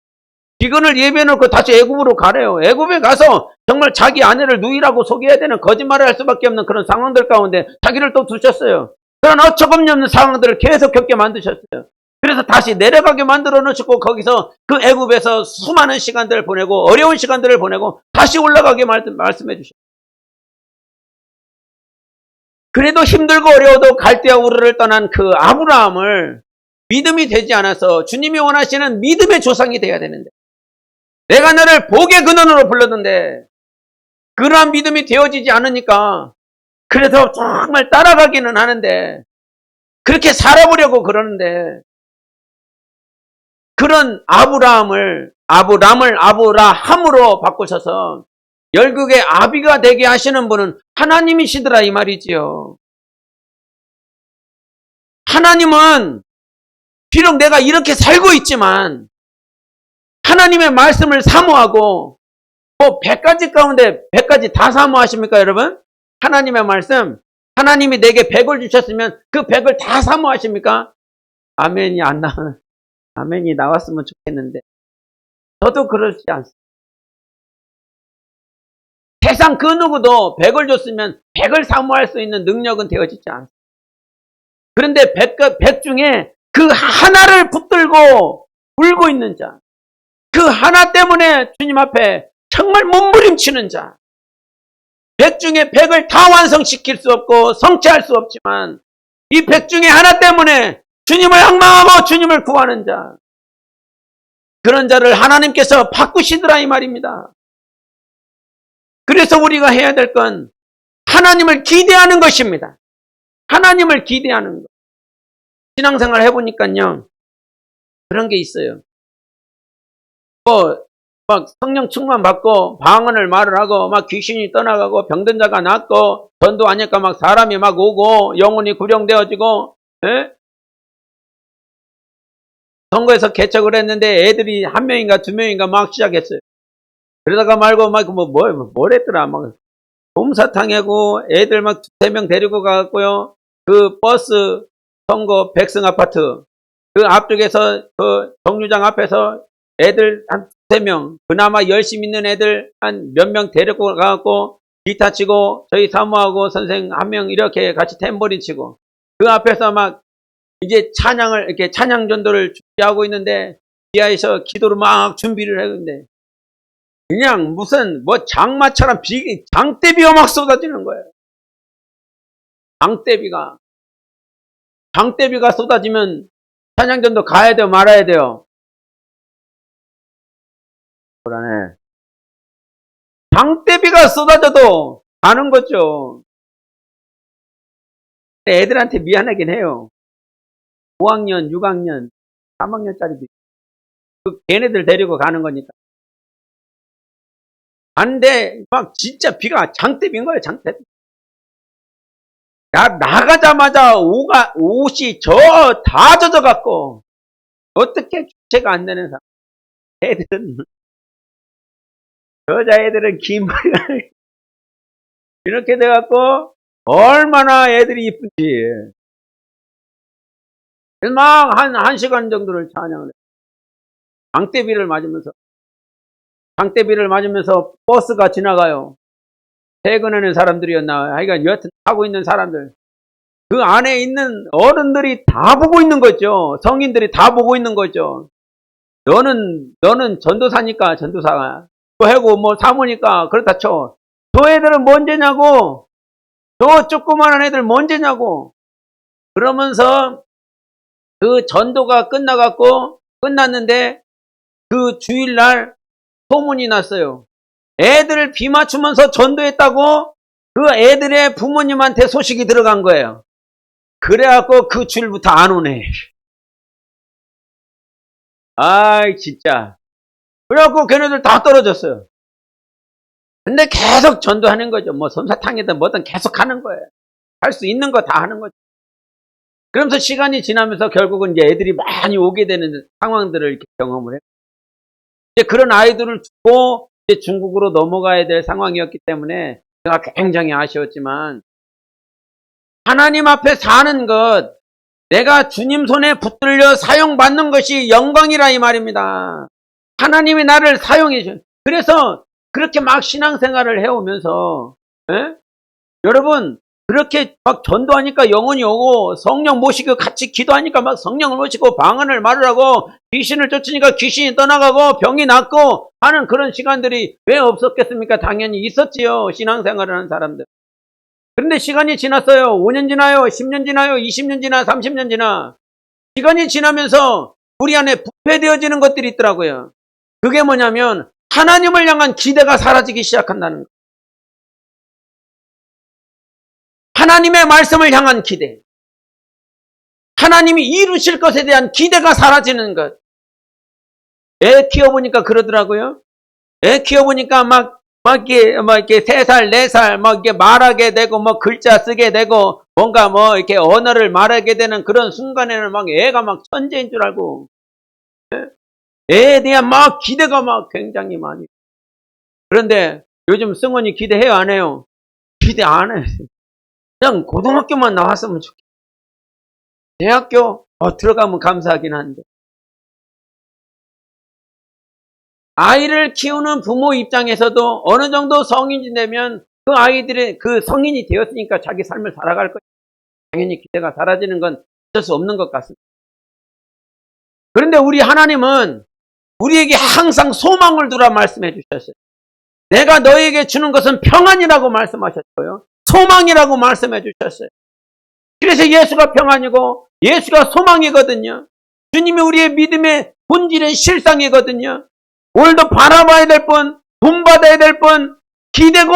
A: 기근을 예비해 놓고 다시 애굽으로 가래요. 애굽에 가서 정말 자기 아내를 누이라고 소개해야 되는 거짓말을 할 수밖에 없는 그런 상황들 가운데 자기를 또 두셨어요. 그런 어처구니 없는 상황들을 계속 겪게 만드셨어요. 그래서 다시 내려가게 만들어 놓으시고 거기서 그 애굽에서 수많은 시간들을 보내고 어려운 시간들을 보내고 다시 올라가게 말씀해 주셨어요. 그래도 힘들고 어려워도 갈대아 우르를 떠난 그 아브라함을 믿음이 되지 않아서 주님이 원하시는 믿음의 조상이 돼야 되는데 내가 너를 복의 근원으로 불렀는데 그러한 믿음이 되어지지 않으니까 그래서 정말 따라가기는 하는데 그렇게 살아보려고 그러는데 그런 아브라함을 아브라함으로 바꾸셔서 열국의 아비가 되게 하시는 분은 하나님이시더라 이 말이지요. 하나님은 비록 내가 이렇게 살고 있지만 하나님의 말씀을 사모하고 뭐 100가지 가운데 100가지 다 사모하십니까 여러분? 하나님의 말씀, 하나님이 내게 100을 주셨으면 그 100을 다 사모하십니까? 아멘이 안 나와. 아멘이 나왔으면 좋겠는데 저도 그렇지 않습니다. 세상 그 누구도 100을 줬으면 100을 사모할 수 있는 능력은 되어지지 않습니다. 그런데 100 중에 그 하나를 붙들고 울고 있는 자, 그 하나 때문에 주님 앞에 정말 몸부림치는 자, 100 중에 100을 다 완성시킬 수 없고 성취할 수 없지만 이 100 중에 하나 때문에 주님을 앙망하고 주님을 구하는 자, 그런 자를 하나님께서 바꾸시더라 이 말입니다. 그래서 우리가 해야 될 건 하나님을 기대하는 것입니다. 하나님을 기대하는 것. 신앙생활 해보니까요, 그런 게 있어요. 막 성령 충만 받고 방언을 말을 하고 막 귀신이 떠나가고 병든 자가 낫고 전도하니까 막 사람이 막 오고 영혼이 구령되어지고, 예? 선거에서 개척을 했는데 애들이 1명인가 2명인가 막 시작했어요. 그러다가 말고 막 뭘 했더라. 막 봄사탕하고 애들 막 2-3명 데리고 가고요. 그 버스 선거 백승 아파트 그 앞쪽에서 그 정류장 앞에서 애들 한 2-3명 그나마 열심히 있는 애들 한 몇 명 데리고 가고 기타 치고 저희 사모하고 선생 1명 이렇게 같이 탬버린 치고 그 앞에서 막 이제 찬양을 이렇게 찬양 전도를 준비하고 있는데 지하에서 기도를 막 준비를 했는데 그냥 무슨 뭐 장마처럼 장대비가 막 쏟아지는 거예요. 장대비가 쏟아지면 찬양전도 가야 돼요, 말아야 돼요? 불안해. 장대비가 쏟아져도 가는 거죠. 애들한테 미안하긴 해요. 5학년, 6학년, 3학년짜리도 걔네들 데리고 가는 거니까. 안돼 막 진짜 비가 장대비인 거예요, 장대비. 나가자마자 옷이 다 젖어갖고 어떻게 주체가 안 되는 사람. 애들은 여자애들은 긴 머리가 이렇게 돼갖고 얼마나 애들이 이쁜지 막 한 시간 정도를 찬양을 해요. 장대비를 맞으면서 버스가 지나가요. 퇴근하는 사람들이었나 하여간 여튼 타고 있는 사람들 그 안에 있는 어른들이 다 보고 있는 거죠. 성인들이 다 보고 있는 거죠. 너는 전도사니까 전도사가 또 하고 뭐 사모니까 그렇다 쳐. 저 애들은 뭔 죄냐고. 저 조그마한 애들 뭔 죄냐고. 그러면서 그 전도가 끝났는데 그 주일날 소문이 났어요. 애들을 비 맞추면서 전도했다고 그 애들의 부모님한테 소식이 들어간 거예요. 그래갖고 그 주일부터 안 오네. 아이 진짜. 그래갖고 걔네들 다 떨어졌어요. 근데 계속 전도하는 거죠. 뭐 솜사탕이든 뭐든 계속 하는 거예요. 할 수 있는 거 다 하는 거죠. 그러면서 시간이 지나면서 결국은 이제 애들이 많이 오게 되는 상황들을 이렇게 경험을 해요. 이제 그런 아이들을 두고 이제 중국으로 넘어가야 될 상황이었기 때문에 제가 굉장히 아쉬웠지만 하나님 앞에 사는 것, 내가 주님 손에 붙들려 사용받는 것이 영광이라 이 말입니다. 하나님이 나를 사용해 주셔. 그래서 그렇게 막 신앙생활을 해오면서 여러분 그렇게 막 전도하니까 영혼이 오고 성령 모시고 같이 기도하니까 막 성령을 모시고 방언을 말하고 귀신을 쫓으니까 귀신이 떠나가고 병이 낫고 하는 그런 시간들이 왜 없었겠습니까? 당연히 있었지요. 신앙생활을 하는 사람들. 그런데 시간이 지났어요. 5년 지나요. 10년 지나요. 20년 지나 30년 지나. 시간이 지나면서 우리 안에 부패되어지는 것들이 있더라고요. 그게 뭐냐면 하나님을 향한 기대가 사라지기 시작한다는 거예요. 하나님의 말씀을 향한 기대. 하나님이 이루실 것에 대한 기대가 사라지는 것. 애 키워보니까 그러더라고요. 애 키워보니까 막 이렇게 3살, 4살, 막 이렇게 말하게 되고, 뭐 글자 쓰게 되고, 뭔가 뭐 이렇게 언어를 말하게 되는 그런 순간에는 막 애가 막 천재인 줄 알고, 애에 대한 막 기대가 막 굉장히 많이. 그런데 요즘 승원이 기대해요, 안 해요? 기대 안 해요. 그냥 고등학교만 나왔으면 좋겠어. 대학교 들어가면 감사하긴 한데. 아이를 키우는 부모 입장에서도 어느 정도 성인이 되면 그 아이들의 그 성인이 되었으니까 자기 삶을 살아갈 거예요. 당연히 기대가 사라지는 건 어쩔 수 없는 것 같습니다. 그런데 우리 하나님은 우리에게 항상 소망을 두라 말씀해 주셨어요. 내가 너에게 주는 것은 평안이라고 말씀하셨고요. 소망이라고 말씀해 주셨어요. 그래서 예수가 평안이고 예수가 소망이거든요. 주님이 우리의 믿음의 본질의 실상이거든요. 오늘도 바라봐야 될 분, 본받아야 될 분, 기대고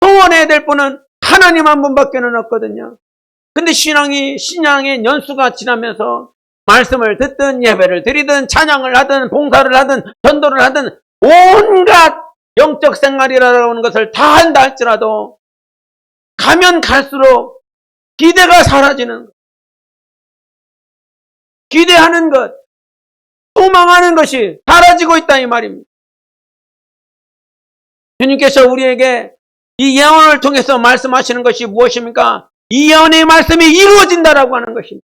A: 소원해야 될 분은 하나님 한 분밖에는 없거든요. 근데 신앙의 연수가 지나면서 말씀을 듣든 예배를 드리든 찬양을 하든 봉사를 하든 전도를 하든 온갖 영적 생활이라는 것을 다 한다 할지라도 가면 갈수록 기대가 사라지는 것, 기대하는 것, 소망하는 것이 사라지고 있다 이 말입니다. 주님께서 우리에게 이 예언을 통해서 말씀하시는 것이 무엇입니까? 이 예언의 말씀이 이루어진다라고 하는 것입니다.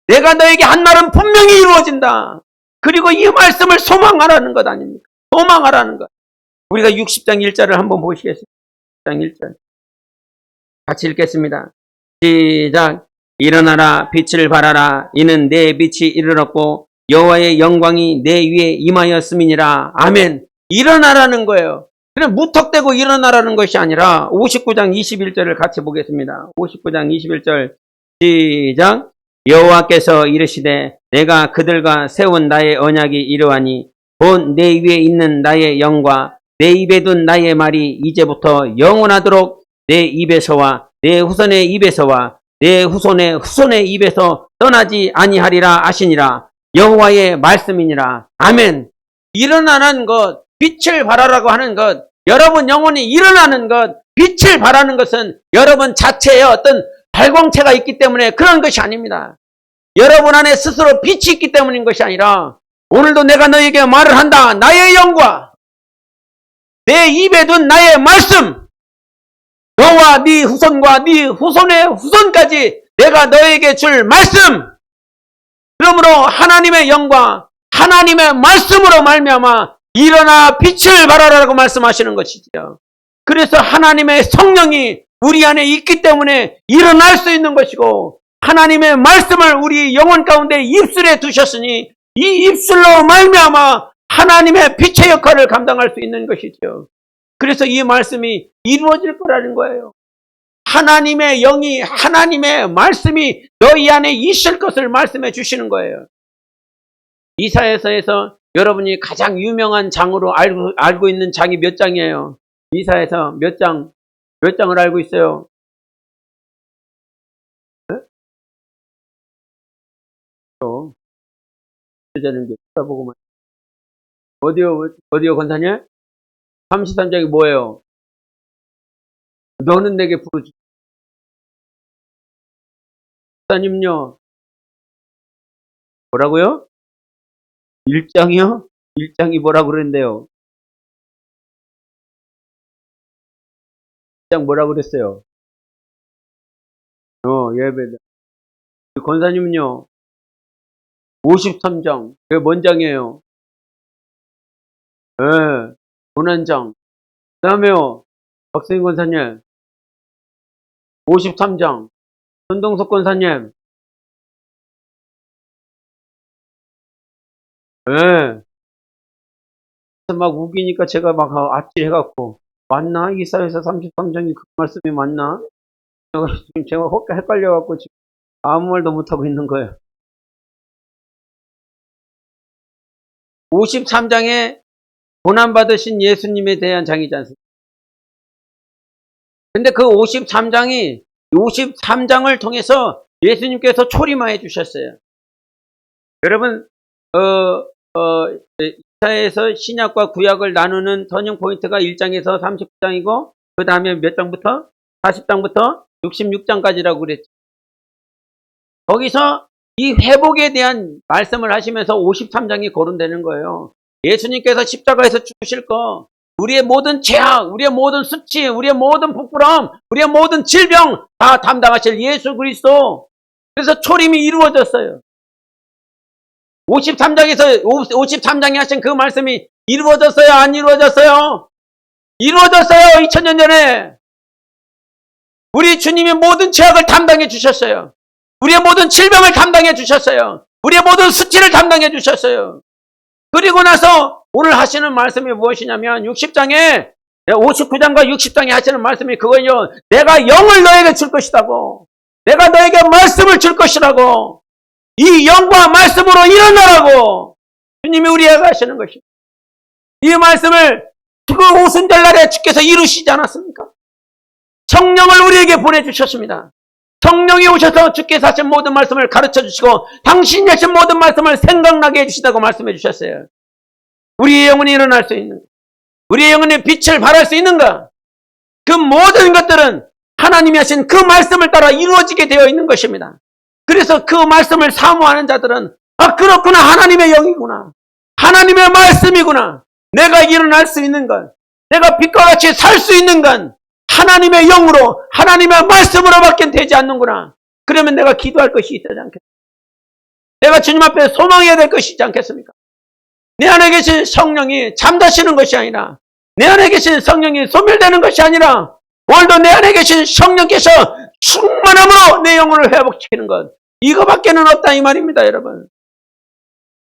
A: 내가 너에게 한 말은 분명히 이루어진다. 그리고 이 말씀을 소망하라는 것 아닙니까? 소망하라는 것. 우리가 60장 1절을 한번 보시겠습니다. 60장 1절. 같이 읽겠습니다. 시작. 일어나라 빛을 발하라 이는 내 빛이 이르렀고 여호와의 영광이 내 위에 임하였음이니라. 아멘. 일어나라는 거예요. 그냥 무턱대고 일어나라는 것이 아니라 59장 21절을 같이 보겠습니다. 59장 21절 시작. 여호와께서 이르시되 내가 그들과 세운 나의 언약이 이러하니 본 내 위에 있는 나의 영과 내 입에 둔 나의 말이 이제부터 영원하도록 내 입에서와 내 후손의 입에서와 내 후손의 후손의 입에서 떠나지 아니하리라 하시니라. 여호와의 말씀이니라. 아멘. 일어나는 것, 빛을 발하라고 하는 것, 여러분 영혼이 일어나는 것, 빛을 발하는 것은 여러분 자체에 어떤 발광체가 있기 때문에 그런 것이 아닙니다. 여러분 안에 스스로 빛이 있기 때문인 것이 아니라 오늘도 내가 너에게 말을 한다. 나의 영과 내 입에 둔 나의 말씀, 너와 네 후손과 네 후손의 후손까지 내가 너에게 줄 말씀. 그러므로 하나님의 영과 하나님의 말씀으로 말미암아 일어나 빛을 발하라고 말씀하시는 것이지요. 그래서 하나님의 성령이 우리 안에 있기 때문에 일어날 수 있는 것이고 하나님의 말씀을 우리 영혼 가운데 입술에 두셨으니 이 입술로 말미암아 하나님의 빛의 역할을 감당할 수 있는 것이죠. 그래서 이 말씀이 이루어질 거라는 거예요. 하나님의 영이 하나님의 말씀이 너희 안에 있을 것을 말씀해 주시는 거예요. 이사야서에서 여러분이 가장 유명한 장으로 알고 있는 장이 몇 장이에요? 이사야서 몇 장을 알고 있어요? 네? 저자는 게 쳐다보고만. 어디요, 권사님? 33장이 뭐예요? 너는 내게 부르지. 권사님요? 뭐라고요? 1장이요? 1장이 뭐라고 그랬는데요? 1장 뭐라고 그랬어요? 예배. 권사님은요? 53장. 그게 뭔 장이에요? 예, 고난장. 그 다음에요, 박승인 권사님. 53장. 손동석 권사님. 예. 막 우기니까 제가 막 아찔해갖고, 맞나? 이사야서 33장이 그 말씀이 맞나? 지금 제가 헷갈려갖고 지금 아무 말도 못하고 있는 거예요. 53장에 고난받으신 예수님에 대한 장이지 않습니까? 근데 그 53장을 통해서 예수님께서 초림하여 주셨어요. 여러분, 이사야에서 신약과 구약을 나누는 터닝 포인트가 1장에서 39장이고, 그 다음에 몇 장부터? 40장부터 66장까지라고 그랬죠. 거기서 이 회복에 대한 말씀을 하시면서 53장이 거론되는 거예요. 예수님께서 십자가에서 죽으실 거, 우리의 모든 죄악, 우리의 모든 수치, 우리의 모든 부끄러움, 우리의 모든 질병 다 담당하실 예수 그리스도. 그래서 초림이 이루어졌어요. 53장에 하신 그 말씀이 이루어졌어요? 안 이루어졌어요? 이루어졌어요. 2000년 전에. 우리 주님이 모든 죄악을 담당해 주셨어요. 우리의 모든 질병을 담당해 주셨어요. 우리의 모든 수치를 담당해 주셨어요. 그리고 나서 오늘 하시는 말씀이 무엇이냐면 59장과 60장에 하시는 말씀이 그거요. 내가 영을 너에게 줄 것이라고. 내가 너에게 말씀을 줄 것이라고. 이 영과 말씀으로 일어나라고 주님이 우리에게 하시는 것입니다. 이 말씀을 그 오순절날에 주께서 이루시지 않았습니까? 성령을 우리에게 보내주셨습니다. 성령이 오셔서 주께서 하신 모든 말씀을 가르쳐 주시고 당신이 하신 모든 말씀을 생각나게 해주시다고 말씀해 주셨어요. 우리의 영혼이 일어날 수 있는, 우리의 영혼의 빛을 발할 수 있는가? 그 모든 것들은 하나님이 하신 그 말씀을 따라 이루어지게 되어 있는 것입니다. 그래서 그 말씀을 사모하는 자들은 그렇구나, 하나님의 영이구나, 하나님의 말씀이구나, 내가 일어날 수 있는 것, 내가 빛과 같이 살 수 있는 건 하나님의 영으로, 하나님의 말씀으로밖에 되지 않는구나. 그러면 내가 기도할 것이 있지 않겠습니까? 내가 주님 앞에 소망해야 될 것이 있지 않겠습니까? 내 안에 계신 성령이 잠자시는 것이 아니라, 내 안에 계신 성령이 소멸되는 것이 아니라, 오늘도 내 안에 계신 성령께서 충만함으로 내 영혼을 회복시키는 것, 이거밖에는 없다 이 말입니다, 여러분.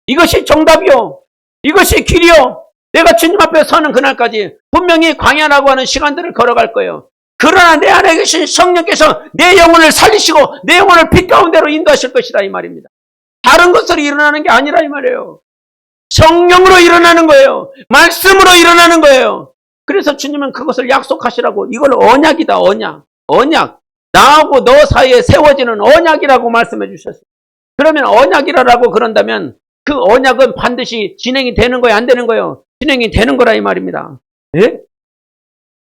A: 이것이 정답이요, 이것이 길이요. 내가 주님 앞에 서는 그날까지 분명히 광야라고 하는 시간들을 걸어갈 거예요. 그러나 내 안에 계신 성령께서 내 영혼을 살리시고 내 영혼을 빛 가운데로 인도하실 것이다 이 말입니다. 다른 것으로 일어나는 게 아니라 이 말이에요. 성령으로 일어나는 거예요. 말씀으로 일어나는 거예요. 그래서 주님은 그것을 약속하시라고, 이걸 언약이다, 언약. 언약. 나하고 너 사이에 세워지는 언약이라고 말씀해 주셨어요. 그러면 언약이라고 그런다면 그 언약은 반드시 진행이 되는 거예요, 안 되는 거예요? 진행이 되는 거라 이 말입니다. 예?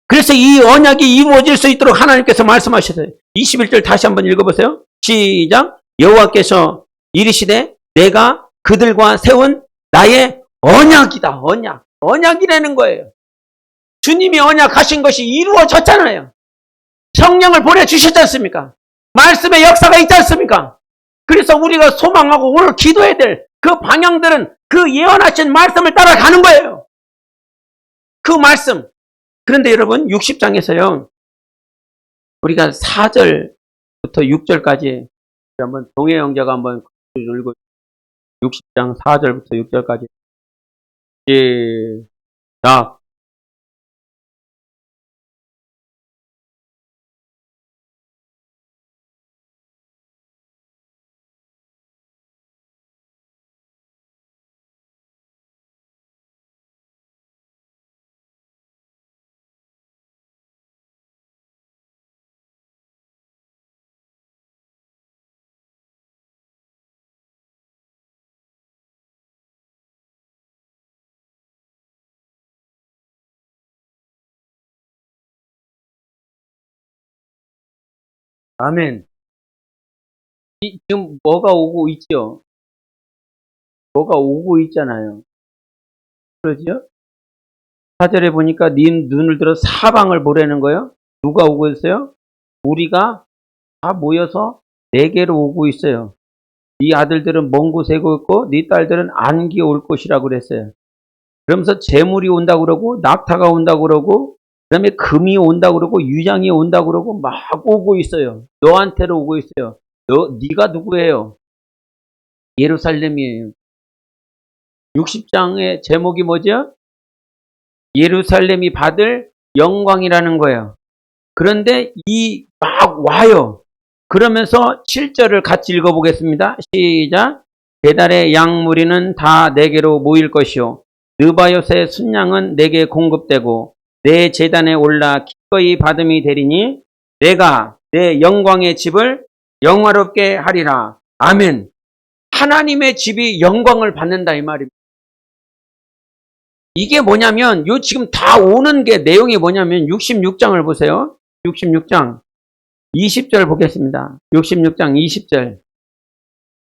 A: 그래서 이 언약이 이루어질 수 있도록 하나님께서 말씀하셨어요. 21절 다시 한번 읽어보세요. 시작. 여호와께서 이르시되 내가 그들과 세운 나의 언약이다. 언약. 언약이라는 거예요. 주님이 언약하신 것이 이루어졌잖아요. 성령을 보내주셨지 않습니까? 말씀의 역사가 있지 않습니까? 그래서 우리가 소망하고 오늘 기도해야 될 그 방향들은 그 예언하신 말씀을 따라가는 거예요. 그 말씀. 그런데 여러분 60장에서요. 우리가 4절부터 6절까지 한번 동해 형제가 한번 읽고 60장 4절부터 6절까지 시작. 아멘. 지금 뭐가 오고 있죠? 뭐가 오고 있잖아요. 그러죠? 4절에 보니까 네 눈을 들어 사방을 보라는 거예요. 누가 오고 있어요? 우리가 다 모여서 내게로 오고 있어요. 네 아들들은 먼 곳에 있고 네 딸들은 안기에 올 것이라고 그랬어요. 그러면서 재물이 온다고 그러고 낙타가 온다고 그러고 그다음에 금이 온다고 그러고 유장이 온다고 그러고 막 오고 있어요. 너한테로 오고 있어요. 네가 누구예요? 예루살렘이에요. 60장의 제목이 뭐죠? 예루살렘이 받을 영광이라는 거예요. 그런데 막 와요. 그러면서 7절을 같이 읽어보겠습니다. 시작. 배달의 양무리는 다 내게로 모일 것이요 느바요의 순양은 내게 공급되고 내 제단에 올라 기꺼이 받음이 되리니 내가 내 영광의 집을 영화롭게 하리라. 아멘. 하나님의 집이 영광을 받는다 이 말입니다. 이게 뭐냐면 지금 다 오는 게 내용이 뭐냐면 66장을 보세요. 66장 20절 보겠습니다. 66장 20절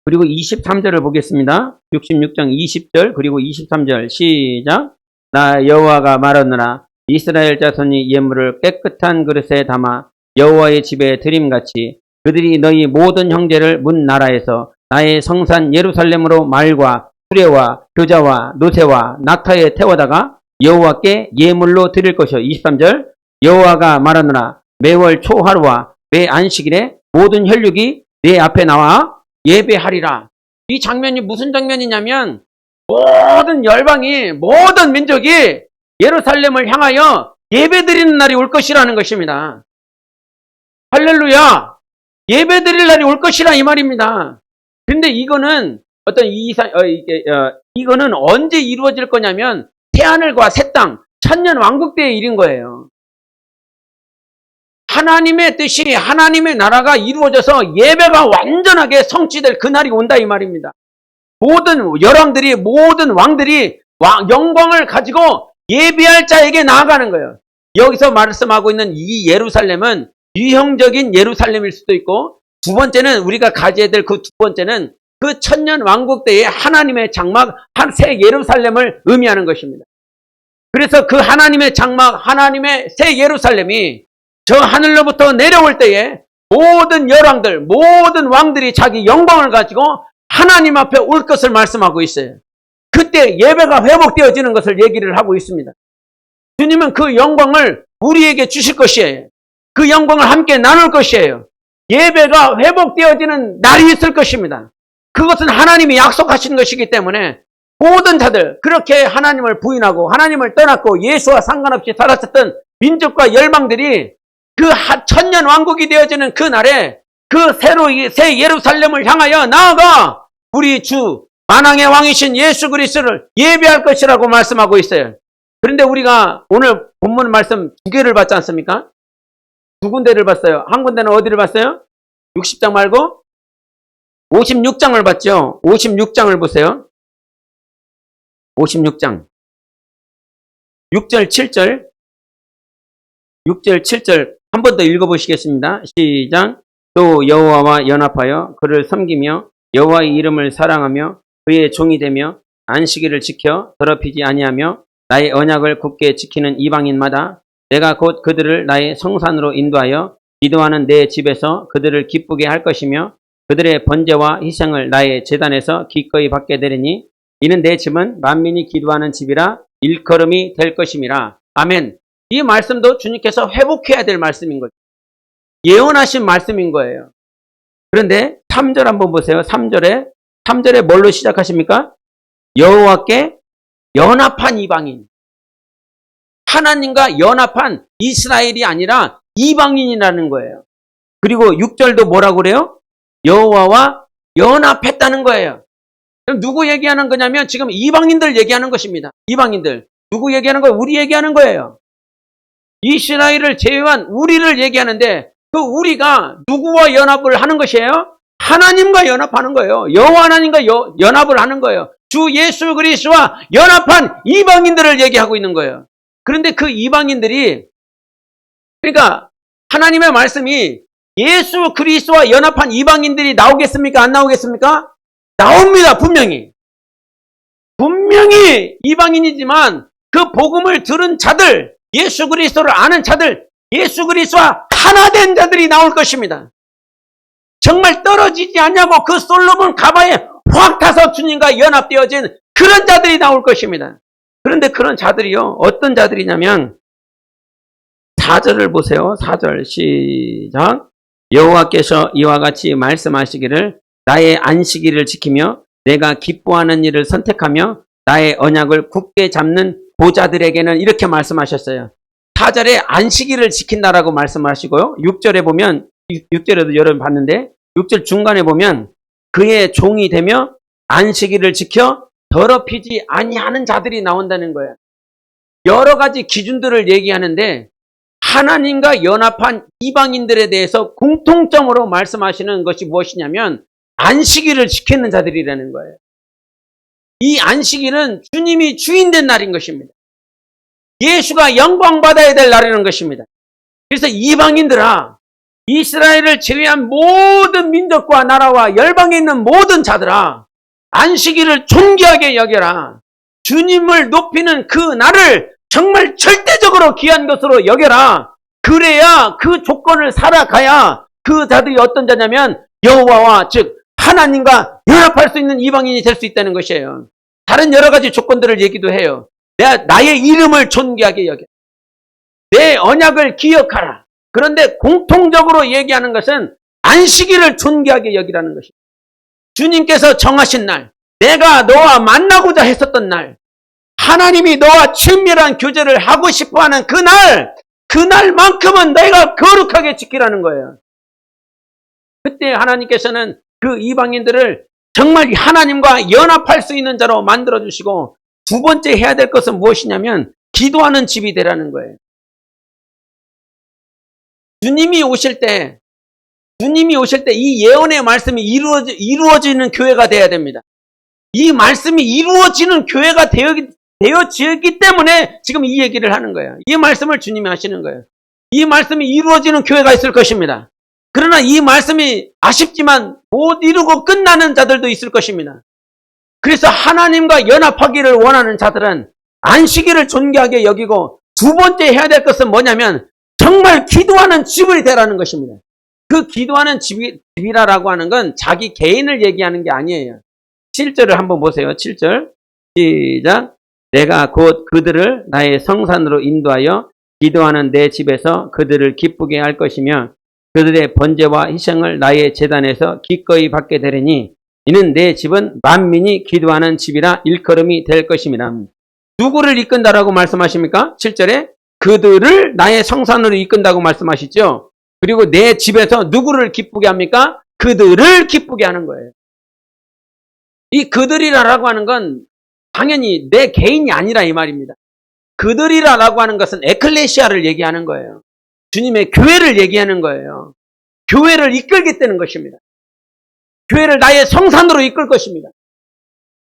A: 그리고 23절을 보겠습니다. 66장 20절 그리고 23절 시작. 나 여호와가 말하노라. 이스라엘 자손이 예물을 깨끗한 그릇에 담아 여호와의 집에 드림같이 그들이 너희 모든 형제를 문 나라에서 나의 성산 예루살렘으로 말과 수레와 교자와 노새와 낙타에 태워다가 여호와께 예물로 드릴 것이요. 23절 여호와가 말하노라. 매월 초하루와 매 안식일에 모든 혈육이 내 앞에 나와 예배하리라. 이 장면이 무슨 장면이냐면 모든 열방이 모든 민족이 예루살렘을 향하여 예배드리는 날이 올 것이라는 것입니다. 할렐루야! 예배드릴 날이 올 것이라 이 말입니다. 근데 이거는 이거는 언제 이루어질 거냐면 새하늘과 새 땅, 천년 왕국 때의 일인 거예요. 하나님의 뜻이 하나님의 나라가 이루어져서 예배가 완전하게 성취될 그날이 온다 이 말입니다. 모든 열왕들이 모든 왕들이 영광을 가지고 예배할 자에게 나아가는 거예요. 여기서 말씀하고 있는 이 예루살렘은 유형적인 예루살렘일 수도 있고 두 번째는 우리가 가져야 될 그 두 번째는 그 천년 왕국 때의 하나님의 장막 새 예루살렘을 의미하는 것입니다. 그래서 그 하나님의 장막 하나님의 새 예루살렘이 저 하늘로부터 내려올 때에 모든 열왕들 모든 왕들이 자기 영광을 가지고 하나님 앞에 올 것을 말씀하고 있어요. 그때 예배가 회복되어지는 것을 얘기를 하고 있습니다. 주님은 그 영광을 우리에게 주실 것이에요. 그 영광을 함께 나눌 것이에요. 예배가 회복되어지는 날이 있을 것입니다. 그것은 하나님이 약속하신 것이기 때문에 모든 자들 그렇게 하나님을 부인하고 하나님을 떠났고 예수와 상관없이 살았었던 민족과 열방들이 그 천년 왕국이 되어지는 그 날에 그 새 예루살렘을 향하여 나아가 우리 주 만왕의 왕이신 예수 그리스도를 예배할 것이라고 말씀하고 있어요. 그런데 우리가 오늘 본문 말씀 두 개를 봤지 않습니까? 두 군데를 봤어요. 한 군데는 어디를 봤어요? 60장 말고 56장을 봤죠. 56장을 보세요. 56장 6절 7절 6절 7절 한 번 더 읽어보시겠습니다. 시작. 또 여호와와 연합하여 그를 섬기며 여호와의 이름을 사랑하며 그의 종이 되며 안식일을 지켜 더럽히지 아니하며 나의 언약을 굳게 지키는 이방인마다 내가 곧 그들을 나의 성산으로 인도하여 기도하는 내 집에서 그들을 기쁘게 할 것이며 그들의 번제와 희생을 나의 제단에서 기꺼이 받게 되리니 이는 내 집은 만민이 기도하는 집이라 일컬음이 될 것임이라. 아멘. 이 말씀도 주님께서 회복해야 될 말씀인 거죠. 예언하신 말씀인 거예요. 그런데 3절 한번 보세요. 3절에 뭘로 시작하십니까? 여호와께 연합한 이방인. 하나님과 연합한 이스라엘이 아니라 이방인이라는 거예요. 그리고 6절도 뭐라고 그래요? 여호와와 연합했다는 거예요. 그럼 누구 얘기하는 거냐면 지금 이방인들 얘기하는 것입니다. 이방인들. 누구 얘기하는 거예요? 우리 얘기하는 거예요. 이스라엘을 제외한 우리를 얘기하는데 그 우리가 누구와 연합을 하는 것이에요? 하나님과 연합하는 거예요. 여호와 하나님과 연합을 하는 거예요. 주 예수 그리스도와 연합한 이방인들을 얘기하고 있는 거예요. 그런데 그 이방인들이 그러니까 하나님의 말씀이 예수 그리스도와 연합한 이방인들이 나오겠습니까? 안 나오겠습니까? 나옵니다. 분명히. 분명히 이방인이지만 그 복음을 들은 자들, 예수 그리스도를 아는 자들, 예수 그리스도와 하나 된 자들이 나올 것입니다. 정말 떨어지지 않냐고 그 솔로몬 가바에 확 타서 주님과 연합되어진 그런 자들이 나올 것입니다. 그런데 그런 자들이요. 어떤 자들이냐면 4절을 보세요. 4절 시작. 여호와께서 이와 같이 말씀하시기를 나의 안식일을 지키며 내가 기뻐하는 일을 선택하며 나의 언약을 굳게 잡는 보자들에게는 이렇게 말씀하셨어요. 4절에 안식일을 지킨다라고 말씀하시고요. 6절에 보면 6절에도 여러분 봤는데 6절 중간에 보면 그의 종이 되며 안식일을 지켜 더럽히지 아니하는 자들이 나온다는 거예요. 여러 가지 기준들을 얘기하는데 하나님과 연합한 이방인들에 대해서 공통점으로 말씀하시는 것이 무엇이냐면 안식일을 지키는 자들이라는 거예요. 이 안식일은 주님이 주인된 날인 것입니다. 예수가 영광받아야 될 날이라는 것입니다. 그래서 이방인들아, 이스라엘을 제외한 모든 민족과 나라와 열방에 있는 모든 자들아, 안식일을 존귀하게 여겨라. 주님을 높이는 그 날을 정말 절대적으로 귀한 것으로 여겨라. 그래야 그 조건을 살아가야 그 자들이 어떤 자냐면 여호와와 즉 하나님과 연합할 수 있는 이방인이 될 수 있다는 것이에요. 다른 여러 가지 조건들을 얘기도 해요. 나의 이름을 존귀하게 여겨. 내 언약을 기억하라. 그런데 공통적으로 얘기하는 것은 안식일을 존귀하게 여기라는 것입니다. 주님께서 정하신 날, 내가 너와 만나고자 했었던 날, 하나님이 너와 친밀한 교제를 하고 싶어하는 그날만큼은 내가 거룩하게 지키라는 거예요. 그때 하나님께서는 그 이방인들을 정말 하나님과 연합할 수 있는 자로 만들어주시고, 두 번째 해야 될 것은 무엇이냐면 기도하는 집이 되라는 거예요. 주님이 오실 때 이 예언의 말씀이 이루어지는 교회가 되어야 됩니다. 이 말씀이 이루어지는 교회가 되어지기 때문에 지금 이 얘기를 하는 거예요. 이 말씀을 주님이 하시는 거예요. 이 말씀이 이루어지는 교회가 있을 것입니다. 그러나 이 말씀이 아쉽지만 못 이루고 끝나는 자들도 있을 것입니다. 그래서 하나님과 연합하기를 원하는 자들은 안식일을 존귀하게 여기고, 두 번째 해야 될 것은 뭐냐면 정말 기도하는 집이 되라는 것입니다. 그 기도하는 집이라고 하는 건 자기 개인을 얘기하는 게 아니에요. 7절을 한번 보세요. 7절 시작. 내가 곧 그들을 나의 성산으로 인도하여 기도하는 내 집에서 그들을 기쁘게 할 것이며 그들의 번제와 희생을 나의 제단에서 기꺼이 받게 되리니 이는 내 집은 만민이 기도하는 집이라 일컬음이 될 것입니다. 누구를 이끈다라고 말씀하십니까? 7절에 그들을 나의 성산으로 이끈다고 말씀하시죠. 그리고 내 집에서 누구를 기쁘게 합니까? 그들을 기쁘게 하는 거예요. 이 그들이라고 하는 건 당연히 내 개인이 아니라 이 말입니다. 그들이라고 하는 것은 에클레시아를 얘기하는 거예요. 주님의 교회를 얘기하는 거예요. 교회를 이끌겠다는 것입니다. 교회를 나의 성산으로 이끌 것입니다.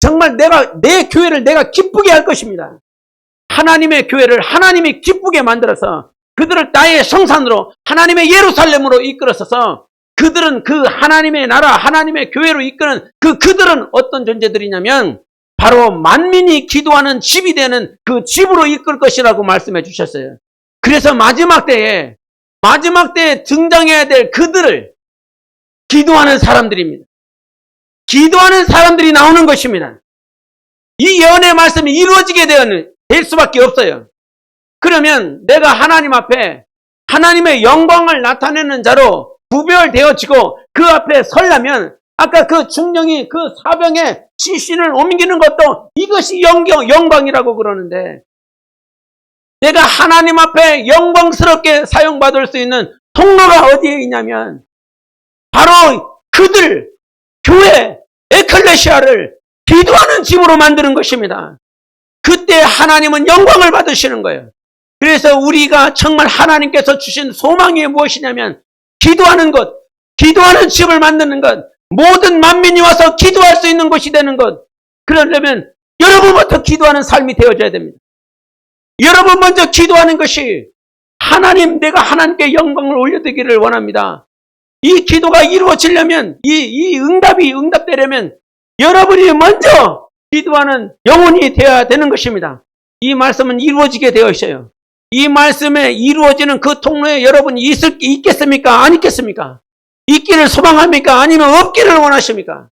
A: 정말 내 교회를 내가 기쁘게 할 것입니다. 하나님의 교회를 하나님이 기쁘게 만들어서 그들을 나의 성산으로 하나님의 예루살렘으로 이끌어서서 그들은 그 하나님의 나라 하나님의 교회로 이끄는 그들은 어떤 존재들이냐면 바로 만민이 기도하는 집이 되는 그 집으로 이끌 것이라고 말씀해 주셨어요. 그래서 마지막 때에 등장해야 될 그들을 기도하는 사람들입니다. 기도하는 사람들이 나오는 것입니다. 이 예언의 말씀이 이루어지게 될 수밖에 없어요. 그러면 내가 하나님 앞에 하나님의 영광을 나타내는 자로 구별되어지고 그 앞에 서려면 아까 그 중령이 그 사병의 시신을 옮기는 것도 이것이 영광이라고 그러는데, 내가 하나님 앞에 영광스럽게 사용받을 수 있는 통로가 어디에 있냐면 바로 그들 교회 에클레시아를 기도하는 집으로 만드는 것입니다. 그때 하나님은 영광을 받으시는 거예요. 그래서 우리가 정말 하나님께서 주신 소망이 무엇이냐면 기도하는 것, 기도하는 집을 만드는 것, 모든 만민이 와서 기도할 수 있는 곳이 되는 것. 그러려면 여러분부터 기도하는 삶이 되어져야 됩니다. 여러분 먼저 기도하는 것이 하나님, 내가 하나님께 영광을 올려드리기를 원합니다. 이 기도가 이루어지려면, 이 응답되려면 여러분이 먼저 기도하는 영혼이 되어야 되는 것입니다. 이 말씀은 이루어지게 되어 있어요. 이 말씀에 이루어지는 그 통로에 여러분이 있겠습니까? 안 있겠습니까? 있기를 소망합니까? 아니면 없기를 원하십니까?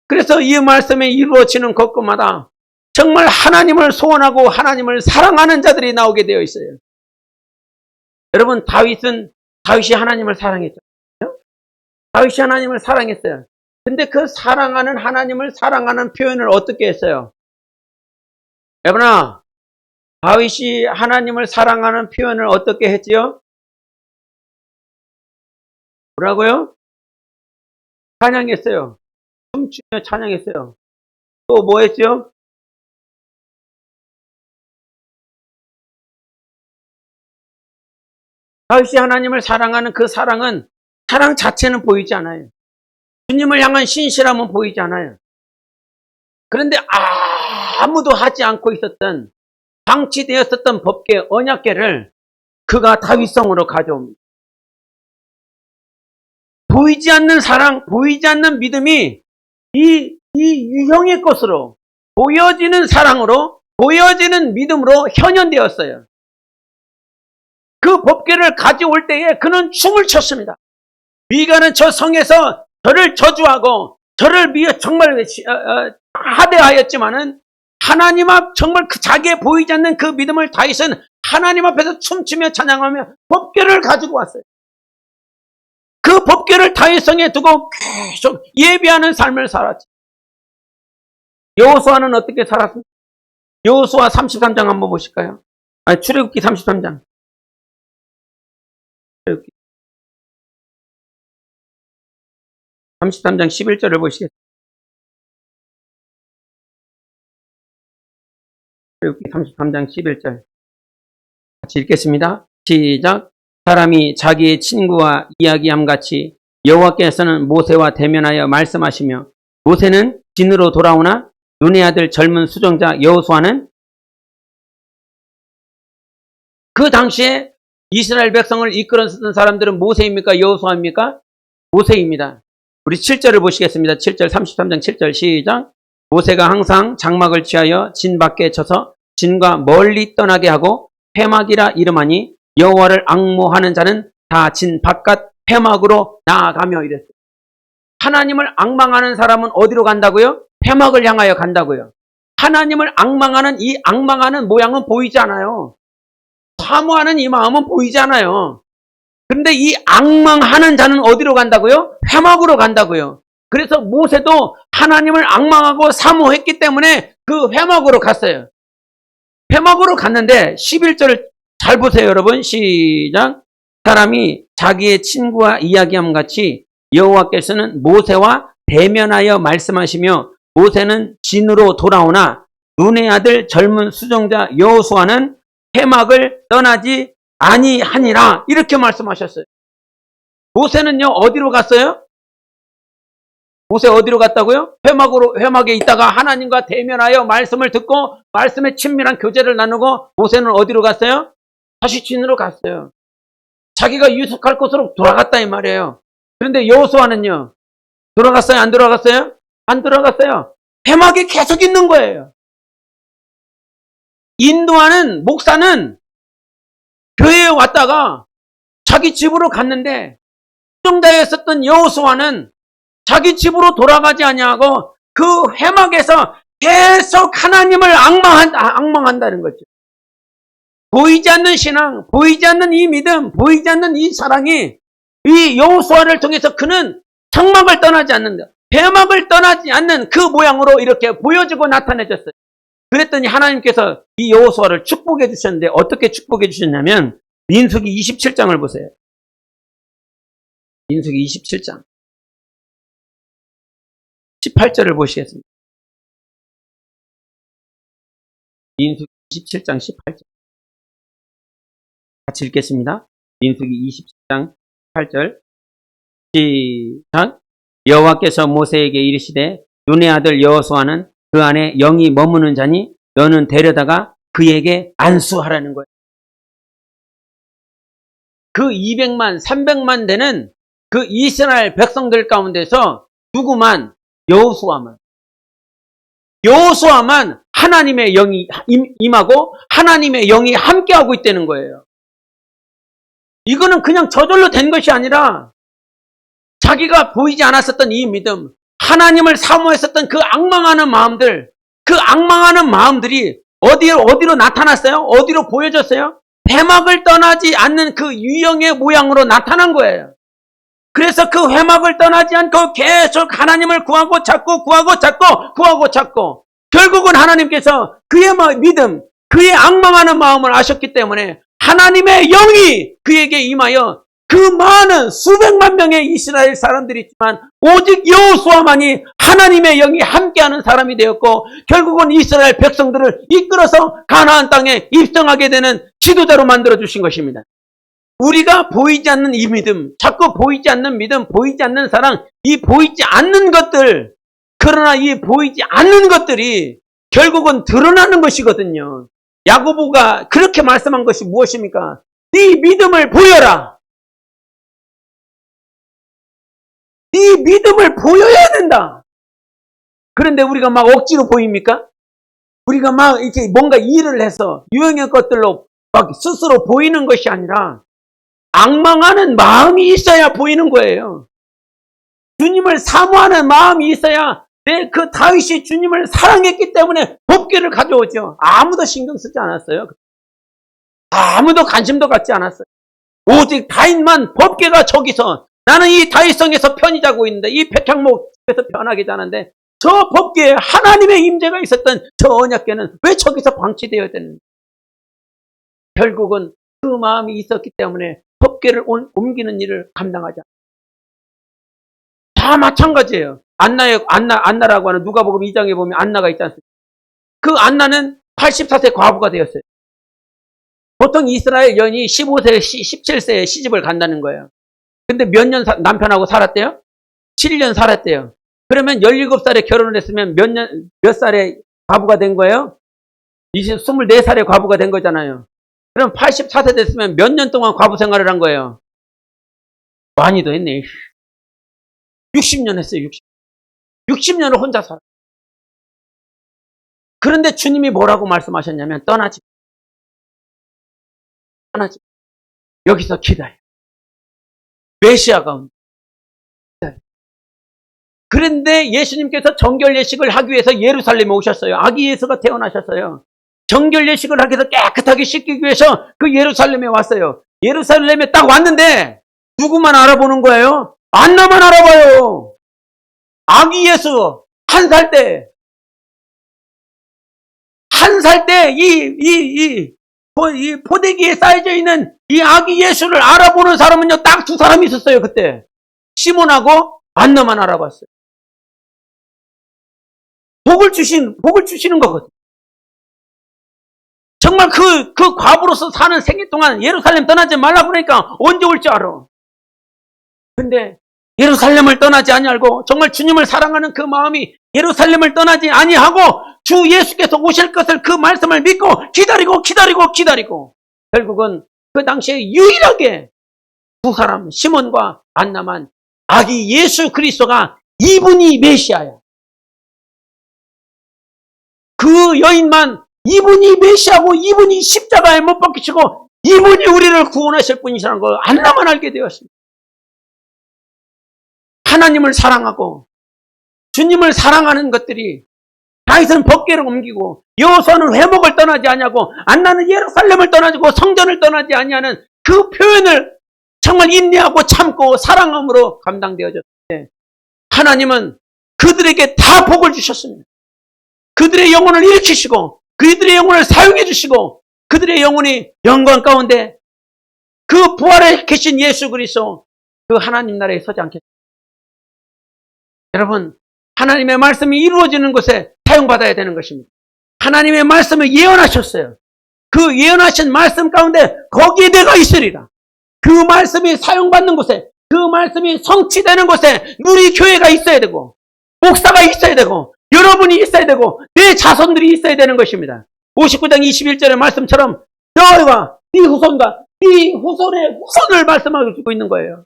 A: 그래서 이 말씀에 이루어지는 곳곳마다 정말 하나님을 소원하고 하나님을 사랑하는 자들이 나오게 되어 있어요. 여러분, 다윗이 하나님을 사랑했죠. 다윗이 하나님을 사랑했어요. 근데 그 사랑하는 하나님을 사랑하는 표현을 어떻게 했어요? 여러분아, 다윗이 하나님을 사랑하는 표현을 어떻게 했지요? 뭐라고요? 찬양했어요. 춤추며 찬양했어요. 또 뭐 했죠? 다윗이 하나님을 사랑하는 그 사랑은 사랑 자체는 보이지 않아요. 주님을 향한 신실함은 보이지 않아요. 그런데 아무도 하지 않고 있었던 방치되었었던 법계 언약궤를 그가 다윗성으로 가져옵니다. 보이지 않는 사랑, 보이지 않는 믿음이 이 유형의 것으로 보여지는 사랑으로, 보여지는 믿음으로 현현되었어요. 그 법궤를 가져올 때에 그는 춤을 췄습니다. 미가는 저 성에서 저를 저주하고 저를 위해 정말 하대하였지만은 하나님 앞 정말 그 자기의 보이지 않는 그 믿음을 다윗은 하나님 앞에서 춤추며 찬양하며 법궤를 가지고 왔어요. 그 법궤를 다윗성에 두고 계속 예배하는 삶을 살았지. 여호수아는 어떻게 살았습니까? 여호수아 33장 한번 보실까요? 출애굽기 33장. 출애굽기 33장 11절을 보시겠습니다. 출애굽기 33장 11절. 같이 읽겠습니다. 시작. 사람이 자기의 친구와 이야기함 같이 여호와께서는 모세와 대면하여 말씀하시며 모세는 진으로 돌아오나 눈의 아들 젊은 수종자 여호수아는 그 당시에 이스라엘 백성을 이끌었던 사람들은 모세입니까? 여호수아입니까? 모세입니다. 우리 7절을 보시겠습니다. 7절 33장 7절 시작. 모세가 항상 장막을 취하여 진 밖에 쳐서 진과 멀리 떠나게 하고 회막이라 이름하니 여호와를 앙모하는 자는 다 진 바깥 회막으로 나아가며 이랬어요. 하나님을 앙망하는 사람은 어디로 간다고요? 회막을 향하여 간다고요. 하나님을 앙망하는 이 앙망하는 모양은 보이지 않아요. 사모하는 이 마음은 보이지 않아요. 그런데 이 앙망하는 자는 어디로 간다고요? 회막으로 간다고요. 그래서 모세도 하나님을 앙망하고 사모했기 때문에 그 회막으로 갔어요. 회막으로 갔는데 11절을 잘 보세요, 여러분. 시작. 사람이 자기의 친구와 이야기함 같이 여호와께서는 모세와 대면하여 말씀하시며 모세는 진으로 돌아오나 눈의 아들 젊은 수종자 여호수아는 회막을 떠나지 아니하니라. 이렇게 말씀하셨어요. 모세는요, 어디로 갔어요? 모세 어디로 갔다고요? 회막에 있다가 하나님과 대면하여 말씀을 듣고 말씀의 친밀한 교제를 나누고 모세는 어디로 갔어요? 다시 진으로 갔어요. 자기가 유숙할 곳으로 돌아갔다 이 말이에요. 그런데 여호수아는요, 돌아갔어요? 안 돌아갔어요? 안 돌아갔어요. 회막에 계속 있는 거예요. 인도하는 목사는 교회에 왔다가 자기 집으로 갔는데 수종자였었던 여호수아는 자기 집으로 돌아가지 아니하고 그 회막에서 계속 하나님을 앙망한다는 거죠. 보이지 않는 신앙, 보이지 않는 이 믿음, 보이지 않는 이 사랑이 이 여호수아를 통해서 그는 성막을 떠나지 않는다. 회막을 떠나지 않는 그 모양으로 이렇게 보여지고 나타내졌어요. 그랬더니 하나님께서 이 여호수아를 축복해 주셨는데 어떻게 축복해 주셨냐면 민수기 27장을 보세요. 민수기 27장 18절을 보시겠습니다. 민수기 27장 18절 같이 읽겠습니다. 민수기 27장 18절 시작. 여호와께서 모세에게 이르시되 눈의 아들 여호수아는 그 안에 영이 머무는 자니 너는 데려다가 그에게 안수하라는 거예요. 그 200만, 300만 되는 그 이스라엘 백성들 가운데서 누구만? 여호수아만 하나님의 영이 임하고 하나님의 영이 함께하고 있다는 거예요. 이거는 그냥 저절로 된 것이 아니라 자기가 보이지 않았었던 이 믿음, 하나님을 사모했었던 그 앙망하는 마음들, 그 앙망하는 마음들이 어디로 나타났어요? 어디로 보여졌어요? 회막을 떠나지 않는 그 유형의 모양으로 나타난 거예요. 그래서 그 회막을 떠나지 않고 계속 하나님을 구하고 찾고 결국은 하나님께서 그의 믿음, 그의 앙망하는 마음을 아셨기 때문에 하나님의 영이 그에게 임하여 그 많은 수백만 명의 이스라엘 사람들이 있지만 오직 여호수아만이 하나님의 영이 함께하는 사람이 되었고 결국은 이스라엘 백성들을 이끌어서 가나안 땅에 입성하게 되는 지도자로 만들어주신 것입니다. 우리가 보이지 않는 이 믿음, 자꾸 보이지 않는 믿음, 보이지 않는 사랑, 이 보이지 않는 것들, 그러나 이 보이지 않는 것들이 결국은 드러나는 것이거든요. 야고보가 그렇게 말씀한 것이 무엇입니까? 네 믿음을 보여라. 네 믿음을 보여야 된다. 그런데 우리가 막 억지로 보입니까? 우리가 막 이렇게 뭔가 일을 해서 유형의 것들로 막 스스로 보이는 것이 아니라 앙망하는 마음이 있어야 보이는 거예요. 주님을 사모하는 마음이 있어야 그 다윗이 주님을 사랑했기 때문에 법궤를 가져오죠. 아무도 신경 쓰지 않았어요. 아무도 관심도 갖지 않았어요. 오직 다윗만 법궤가 저기서 나는 이 다윗성에서 편히 자고 있는데 이 백향목에서 편하게 자는데 저 법궤에 하나님의 임재가 있었던 저 언약궤는 왜 저기서 방치되어야 되는가? 결국은 그 마음이 있었기 때문에 법궤를 옮기는 일을 감당하지 않아요. 다 마찬가지예요. 안나라고 하는 누가복음 2장에 보면 안나가 있지 않습니까? 그 안나는 84세 과부가 되었어요. 보통 이스라엘 여인이 15세, 17세에 시집을 간다는 거예요. 근데 몇 년 남편하고 살았대요? 7년 살았대요. 그러면 17살에 결혼을 했으면 몇 살에 과부가 된 거예요? 24살에 과부가 된 거잖아요. 그럼 84세 됐으면 몇 년 동안 과부 생활을 한 거예요? 많이 더 했네. 60년 했어요, 60년을 혼자 살아. 그런데 주님이 뭐라고 말씀하셨냐면, 떠나지. 여기서 기다려. 메시아가 온다. 그런데 예수님께서 정결 예식을 하기 위해서 예루살렘에 오셨어요. 아기 예수가 태어나셨어요. 정결 예식을 하기 위해서 깨끗하게 씻기기 위해서 그 예루살렘에 왔어요. 예루살렘에 딱 왔는데 누구만 알아보는 거예요? 안나만 알아봐요. 아기 예수 1살 때. 1살 때 이 포대기에 쌓여져 있는 이 아기 예수를 알아보는 사람은요, 딱 2사람이 있었어요, 그때. 시몬하고 안나만 알아봤어요. 복을 주시는 거거든. 정말 그 과부로서 사는 생애 동안 예루살렘 떠나지 말라고 그러니까 언제 올지 알아. 근데 예루살렘을 떠나지 아니하고 정말 주님을 사랑하는 그 마음이 예루살렘을 떠나지 아니하고 주 예수께서 오실 것을 그 말씀을 믿고 기다리고 결국은 그 당시에 유일하게 2사람 시몬과 안나만 아기 예수 그리스도가 이분이 메시아야. 그 여인만 이분이 메시아고 이분이 십자가에 못 박히시고 이분이 우리를 구원하실 분이시라는 걸 안나만 알게 되었습니다. 하나님을 사랑하고 주님을 사랑하는 것들이 다윗은 법궤를 옮기고 여호수아는 회목을 떠나지 아니하고 안나는 예루살렘을 떠나고 성전을 떠나지 아니하는 그 표현을 정말 인내하고 참고 사랑함으로 감당되어졌는데 하나님은 그들에게 다 복을 주셨습니다. 그들의 영혼을 일으키시고 그들의 영혼을 사용해 주시고 그들의 영혼이 영광 가운데 그 부활에 계신 예수 그리스도 그 하나님 나라에 서지 않겠습니까? 여러분, 하나님의 말씀이 이루어지는 곳에 사용받아야 되는 것입니다. 하나님의 말씀을 예언하셨어요. 그 예언하신 말씀 가운데 거기에 내가 있으리라. 그 말씀이 사용받는 곳에, 그 말씀이 성취되는 곳에 우리 교회가 있어야 되고 목사가 있어야 되고 여러분이 있어야 되고 내 자손들이 있어야 되는 것입니다. 59장 21절의 말씀처럼 너희와 네 후손과 네 후손의 후손을 말씀하고 주고 있는 거예요.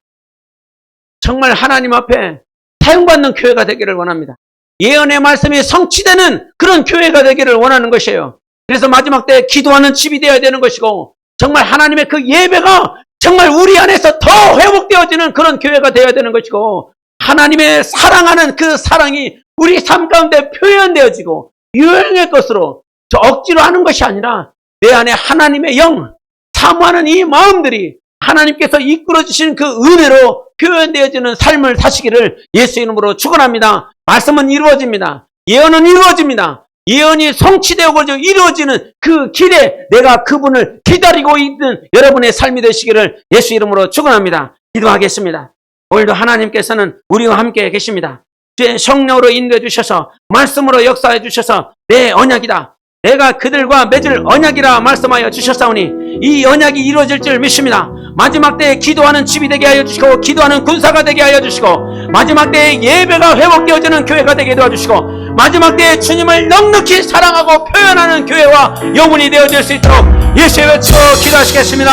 A: 정말 하나님 앞에 사용받는 교회가 되기를 원합니다. 예언의 말씀이 성취되는 그런 교회가 되기를 원하는 것이에요. 그래서 마지막 때 기도하는 집이 되어야 되는 것이고 정말 하나님의 그 예배가 정말 우리 안에서 더 회복되어지는 그런 교회가 되어야 되는 것이고 하나님의 사랑하는 그 사랑이 우리 삶 가운데 표현되어지고 유형의 것으로 저 억지로 하는 것이 아니라 내 안에 하나님의 영, 사모하는 이 마음들이 하나님께서 이끌어주신 그 은혜로 표현되어지는 삶을 사시기를 예수 이름으로 축원합니다. 말씀은 이루어집니다. 예언은 이루어집니다. 예언이 성취되고 이루어지는 그 길에 내가 그분을 기다리고 있는 여러분의 삶이 되시기를 예수 이름으로 축원합니다. 기도하겠습니다. 오늘도 하나님께서는 우리와 함께 계십니다. 주의 성령으로 인도해 주셔서 말씀으로 역사해 주셔서 내 언약이다. 내가 그들과 맺을 언약이라 말씀하여 주셨사오니 이 언약이 이루어질 줄 믿습니다. 마지막 때에 기도하는 집이 되게 하여 주시고 기도하는 군사가 되게 하여 주시고 마지막 때에 예배가 회복되어지는 교회가 되게 도와주시고 마지막 때에 주님을 넉넉히 사랑하고 표현하는 교회와 영혼이 되어질 수 있도록 예수의 외쳐 기도하시겠습니다.